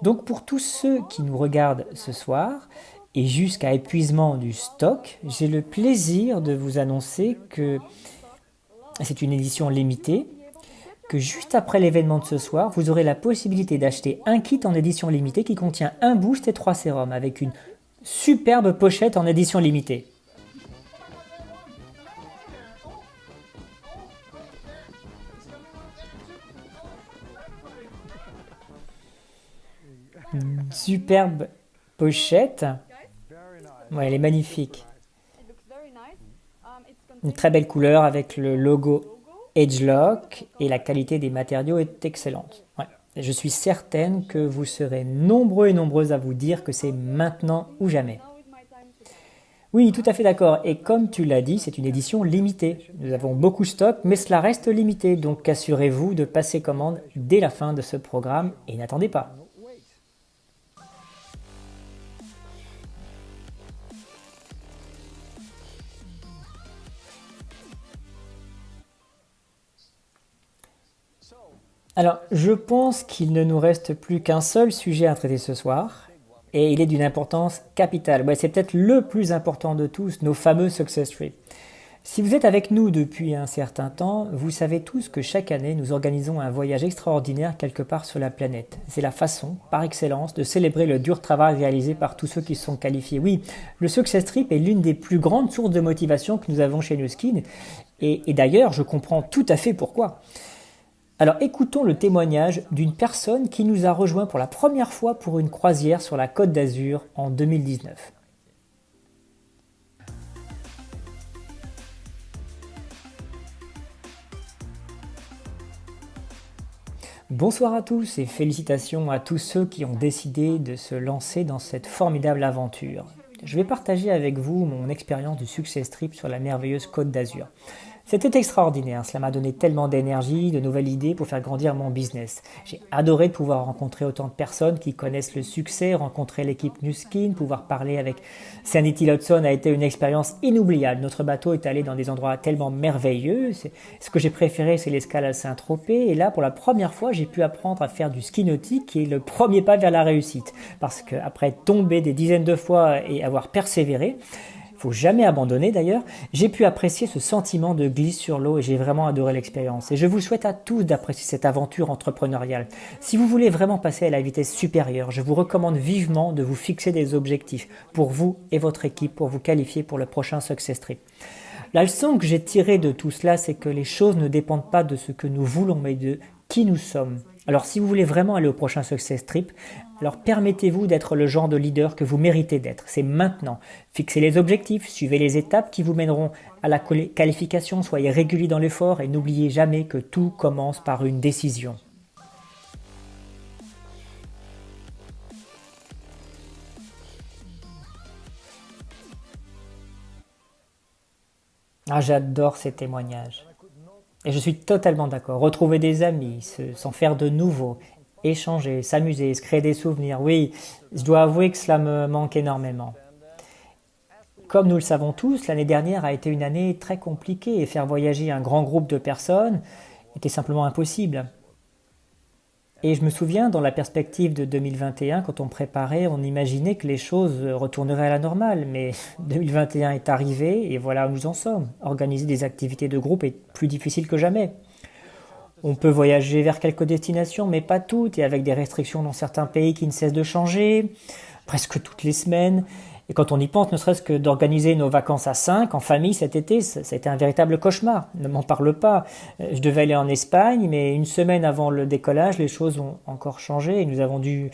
Donc pour tous ceux qui nous regardent ce soir, et jusqu'à épuisement du stock, j'ai le plaisir de vous annoncer que c'est une édition limitée, que juste après l'événement de ce soir, vous aurez la possibilité d'acheter un kit en édition limitée qui contient un boost et 3 sérums avec une superbe pochette en édition limitée. Une superbe pochette. Ouais, elle est magnifique. Une très belle couleur avec le logo Edgelock et la qualité des matériaux est excellente. Ouais. Et je suis certaine que vous serez nombreux et nombreuses à vous dire que c'est maintenant ou jamais. Oui, tout à fait d'accord. Et comme tu l'as dit, c'est une édition limitée. Nous avons beaucoup de stock, mais cela reste limité. Donc assurez-vous de passer commande dès la fin de ce programme et n'attendez pas. Alors, je pense qu'il ne nous reste plus qu'un seul sujet à traiter ce soir, et il est d'une importance capitale. Ouais, c'est peut-être le plus important de tous, nos fameux Success Trips. Si vous êtes avec nous depuis un certain temps, vous savez tous que chaque année, nous organisons un voyage extraordinaire quelque part sur la planète. C'est la façon, par excellence, de célébrer le dur travail réalisé par tous ceux qui se sont qualifiés. Oui, le Success Trip est l'une des plus grandes sources de motivation que nous avons chez Nu Skin, et d'ailleurs, je comprends tout à fait pourquoi. Alors écoutons le témoignage d'une personne qui nous a rejoint pour la première fois pour une croisière sur la Côte d'Azur en 2019. Bonsoir à tous et félicitations à tous ceux qui ont décidé de se lancer dans cette formidable aventure. Je vais partager avec vous mon expérience du Success Trip sur la merveilleuse Côte d'Azur. C'était extraordinaire, cela m'a donné tellement d'énergie, de nouvelles idées pour faire grandir mon business. J'ai adoré de pouvoir rencontrer autant de personnes qui connaissent le succès, rencontrer l'équipe Nu Skin, pouvoir parler avec Sanity Lodson a été une expérience inoubliable. Notre bateau est allé dans des endroits tellement merveilleux. Ce que j'ai préféré, c'est l'escale à Saint-Tropez. Et là, pour la première fois, j'ai pu apprendre à faire du ski nautique, qui est le premier pas vers la réussite. Parce qu'après tomber des dizaines de fois et avoir persévéré, il ne faut jamais abandonner d'ailleurs, j'ai pu apprécier ce sentiment de glisse sur l'eau et j'ai vraiment adoré l'expérience. Et je vous souhaite à tous d'apprécier cette aventure entrepreneuriale. Si vous voulez vraiment passer à la vitesse supérieure, je vous recommande vivement de vous fixer des objectifs pour vous et votre équipe pour vous qualifier pour le prochain Success Trip. La leçon que j'ai tirée de tout cela, c'est que les choses ne dépendent pas de ce que nous voulons, mais de qui nous sommes. Alors si vous voulez vraiment aller au prochain Success Trip, alors permettez-vous d'être le genre de leader que vous méritez d'être. C'est maintenant. Fixez les objectifs, suivez les étapes qui vous mèneront à la qualification, soyez réguliers dans l'effort et n'oubliez jamais que tout commence par une décision. Ah, j'adore ces témoignages. Et je suis totalement d'accord. Retrouver des amis, s'en faire de nouveaux, échanger, s'amuser, se créer des souvenirs. Oui, je dois avouer que cela me manque énormément. Comme nous le savons tous, l'année dernière a été une année très compliquée et faire voyager un grand groupe de personnes était simplement impossible. Et je me souviens, dans la perspective de 2021, quand on préparait, on imaginait que les choses retourneraient à la normale. Mais 2021 est arrivé et voilà où nous en sommes. Organiser des activités de groupe est plus difficile que jamais. On peut voyager vers quelques destinations, mais pas toutes, et avec des restrictions dans certains pays qui ne cessent de changer, presque toutes les semaines. Et quand on y pense, ne serait-ce que d'organiser nos vacances à 5 en famille cet été, ça a été un véritable cauchemar. Ne m'en parle pas. Je devais aller en Espagne, mais une semaine avant le décollage, les choses ont encore changé et nous avons dû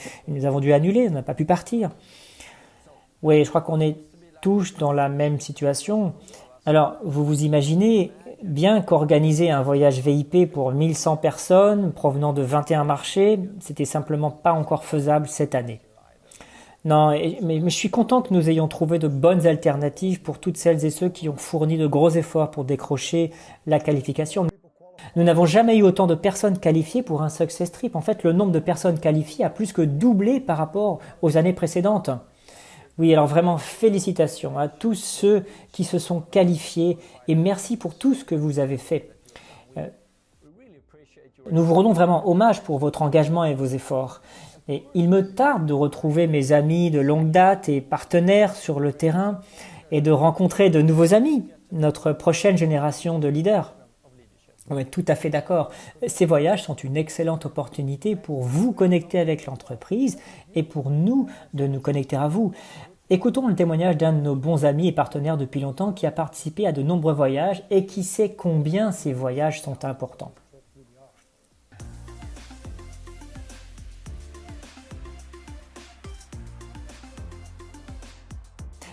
annuler, on n'a pas pu partir. Oui, je crois qu'on est tous dans la même situation. Alors, vous vous imaginez bien qu'organiser un voyage VIP pour 1100 personnes provenant de 21 marchés, c'était simplement pas encore faisable cette année. Non, mais je suis content que nous ayons trouvé de bonnes alternatives pour toutes celles et ceux qui ont fourni de gros efforts pour décrocher la qualification. Nous n'avons jamais eu autant de personnes qualifiées pour un success trip. En fait, le nombre de personnes qualifiées a plus que doublé par rapport aux années précédentes. Oui, alors vraiment félicitations à tous ceux qui se sont qualifiés et merci pour tout ce que vous avez fait. Euh, Nous vous rendons vraiment hommage pour votre engagement et vos efforts. Et il me tarde de retrouver mes amis de longue date et partenaires sur le terrain et de rencontrer de nouveaux amis, notre prochaine génération de leaders. On est tout à fait d'accord. Ces voyages sont une excellente opportunité pour vous connecter avec l'entreprise et pour nous de nous connecter à vous. Écoutons le témoignage d'un de nos bons amis et partenaires depuis longtemps qui a participé à de nombreux voyages et qui sait combien ces voyages sont importants.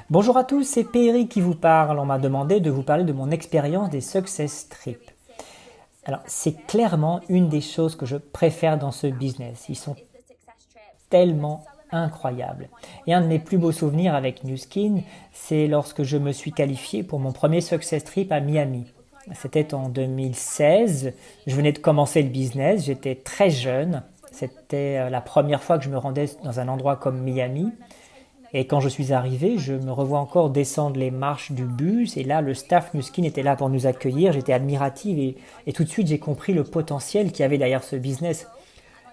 Bonjour à tous, c'est Perry qui vous parle. On m'a demandé de vous parler de mon expérience des Success Trips. Alors, c'est clairement une des choses que je préfère dans ce business. Ils sont tellement incroyables. Et un de mes plus beaux souvenirs avec Nu Skin, c'est lorsque je me suis qualifié pour mon premier Success Trip à Miami. C'était en 2016. Je venais de commencer le business, j'étais très jeune. C'était la première fois que je me rendais dans un endroit comme Miami. Et quand je suis arrivé, je me revois encore descendre les marches du bus et là, le staff Nu Skin était là pour nous accueillir. J'étais admirative et tout de suite, j'ai compris le potentiel qu'il y avait derrière ce business.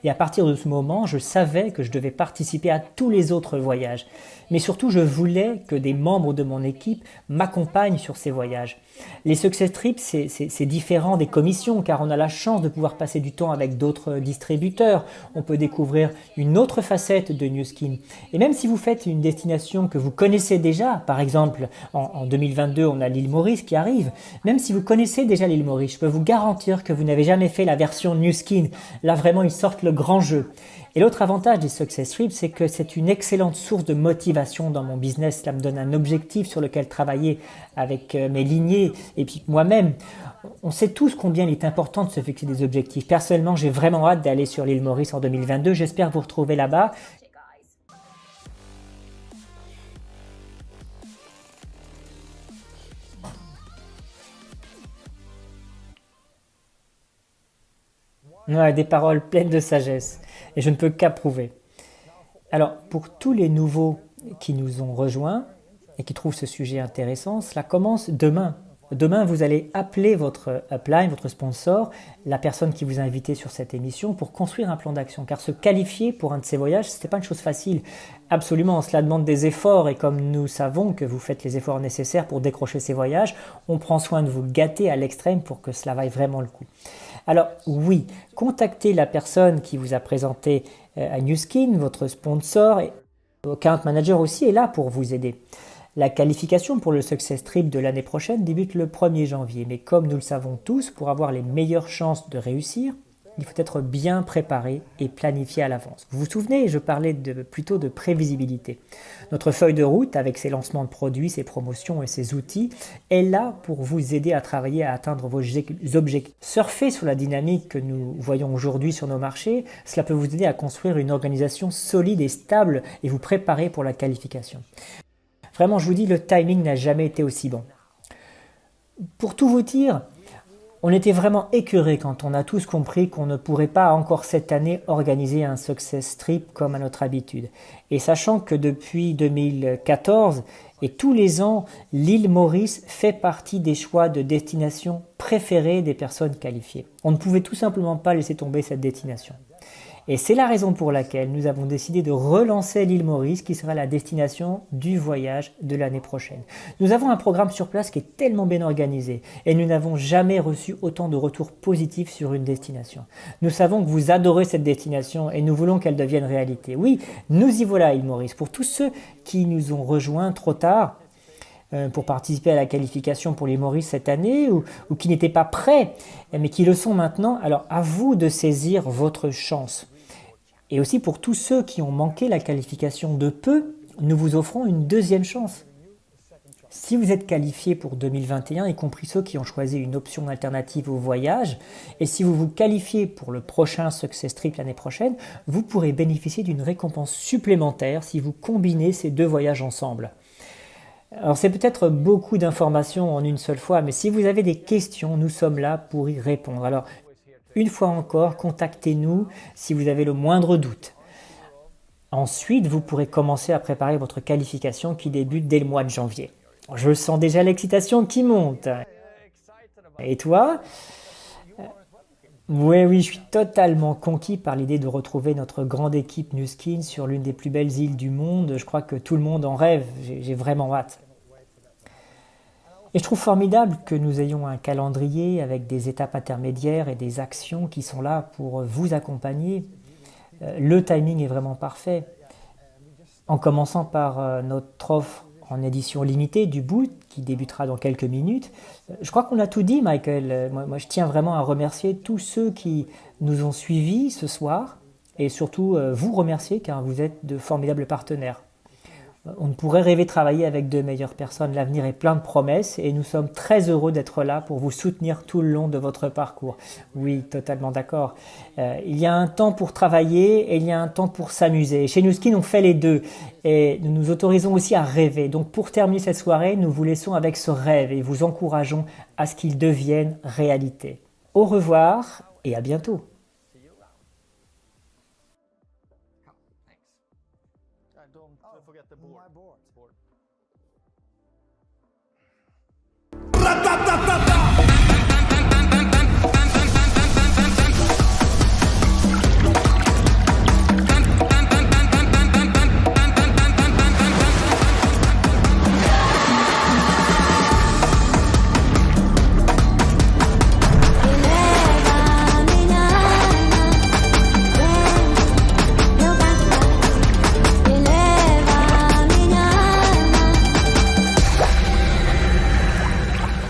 Et à partir de ce moment, je savais que je devais participer à tous les autres voyages. Mais surtout, je voulais que des membres de mon équipe m'accompagnent sur ces voyages. Les Success Trips, c'est différent des commissions car on a la chance de pouvoir passer du temps avec d'autres distributeurs. On peut découvrir une autre facette de Nu Skin. Et même si vous faites une destination que vous connaissez déjà, par exemple en 2022, on a l'île Maurice qui arrive. Même si vous connaissez déjà l'île Maurice, je peux vous garantir que vous n'avez jamais fait la version Nu Skin. Là, vraiment, ils sortent le grand jeu. Et l'autre avantage des Success Trips, c'est que c'est une excellente source de motivation dans mon business. Cela me donne un objectif sur lequel travailler avec mes lignées et puis moi-même. On sait tous combien il est important de se fixer des objectifs. Personnellement, j'ai vraiment hâte d'aller sur l'île Maurice en 2022. J'espère vous retrouver là-bas. Ouais, des paroles pleines de sagesse. Et je ne peux qu'approuver. Alors, pour tous les nouveaux qui nous ont rejoints et qui trouvent ce sujet intéressant, cela commence demain. Demain, vous allez appeler votre upline, votre sponsor, la personne qui vous a invité sur cette émission pour construire un plan d'action. Car se qualifier pour un de ces voyages, ce n'est pas une chose facile. Absolument, cela demande des efforts et comme nous savons que vous faites les efforts nécessaires pour décrocher ces voyages, on prend soin de vous gâter à l'extrême pour que cela vaille vraiment le coup. Alors oui, contactez la personne qui vous a présenté à Nu Skin, votre sponsor, et account manager aussi est là pour vous aider. La qualification pour le Success Trip de l'année prochaine débute le 1er janvier, mais comme nous le savons tous, pour avoir les meilleures chances de réussir, il faut être bien préparé et planifié à l'avance. Vous vous souvenez, je parlais plutôt de prévisibilité. Notre feuille de route, avec ses lancements de produits, ses promotions et ses outils, est là pour vous aider à travailler à atteindre vos objectifs. Surfer sur la dynamique que nous voyons aujourd'hui sur nos marchés, cela peut vous aider à construire une organisation solide et stable et vous préparer pour la qualification. Vraiment, je vous dis, le timing n'a jamais été aussi bon. Pour tout vous dire, On était vraiment écœurés quand on a tous compris qu'on ne pourrait pas encore cette année organiser un success trip comme à notre habitude. Et sachant que depuis 2014 et tous les ans, l'île Maurice fait partie des choix de destination préférés des personnes qualifiées. On ne pouvait tout simplement pas laisser tomber cette destination. Et c'est la raison pour laquelle nous avons décidé de relancer l'île Maurice qui sera la destination du voyage de l'année prochaine. Nous avons un programme sur place qui est tellement bien organisé et nous n'avons jamais reçu autant de retours positifs sur une destination. Nous savons que vous adorez cette destination et nous voulons qu'elle devienne réalité. Oui, nous y voilà l'île Maurice. Pour tous ceux qui nous ont rejoints trop tard, pour participer à la qualification pour les Maurice cette année ou qui n'étaient pas prêts, mais qui le sont maintenant, alors à vous de saisir votre chance. Et aussi pour tous ceux qui ont manqué la qualification de peu, nous vous offrons une deuxième chance. Si vous êtes qualifié pour 2021, y compris ceux qui ont choisi une option alternative au voyage, et si vous vous qualifiez pour le prochain Success Trip l'année prochaine, vous pourrez bénéficier d'une récompense supplémentaire si vous combinez ces deux voyages ensemble. Alors c'est peut-être beaucoup d'informations en une seule fois, mais si vous avez des questions, nous sommes là pour y répondre. Alors, une fois encore, contactez-nous si vous avez le moindre doute. Ensuite, vous pourrez commencer à préparer votre qualification qui débute dès le mois de janvier. Je sens déjà l'excitation qui monte. Et toi ? Oui, je suis totalement conquis par l'idée de retrouver notre grande équipe Nu Skin sur l'une des plus belles îles du monde. Je crois que tout le monde en rêve. J'ai vraiment hâte. Et je trouve formidable que nous ayons un calendrier avec des étapes intermédiaires et des actions qui sont là pour vous accompagner. Le timing est vraiment parfait. En commençant par notre offre en édition limitée du boot qui débutera dans quelques minutes. Je crois qu'on a tout dit, Michael. Moi, je tiens vraiment à remercier tous ceux qui nous ont suivis ce soir et surtout vous remercier car vous êtes de formidables partenaires. On ne pourrait rêver de travailler avec de meilleures personnes. L'avenir est plein de promesses et nous sommes très heureux d'être là pour vous soutenir tout le long de votre parcours. Oui, totalement d'accord. Il y a un temps pour travailler et il y a un temps pour s'amuser. Chez Nu Skin, on fait les deux et nous nous autorisons aussi à rêver. Donc pour terminer cette soirée, nous vous laissons avec ce rêve et vous encourageons à ce qu'il devienne réalité. Au revoir et à bientôt.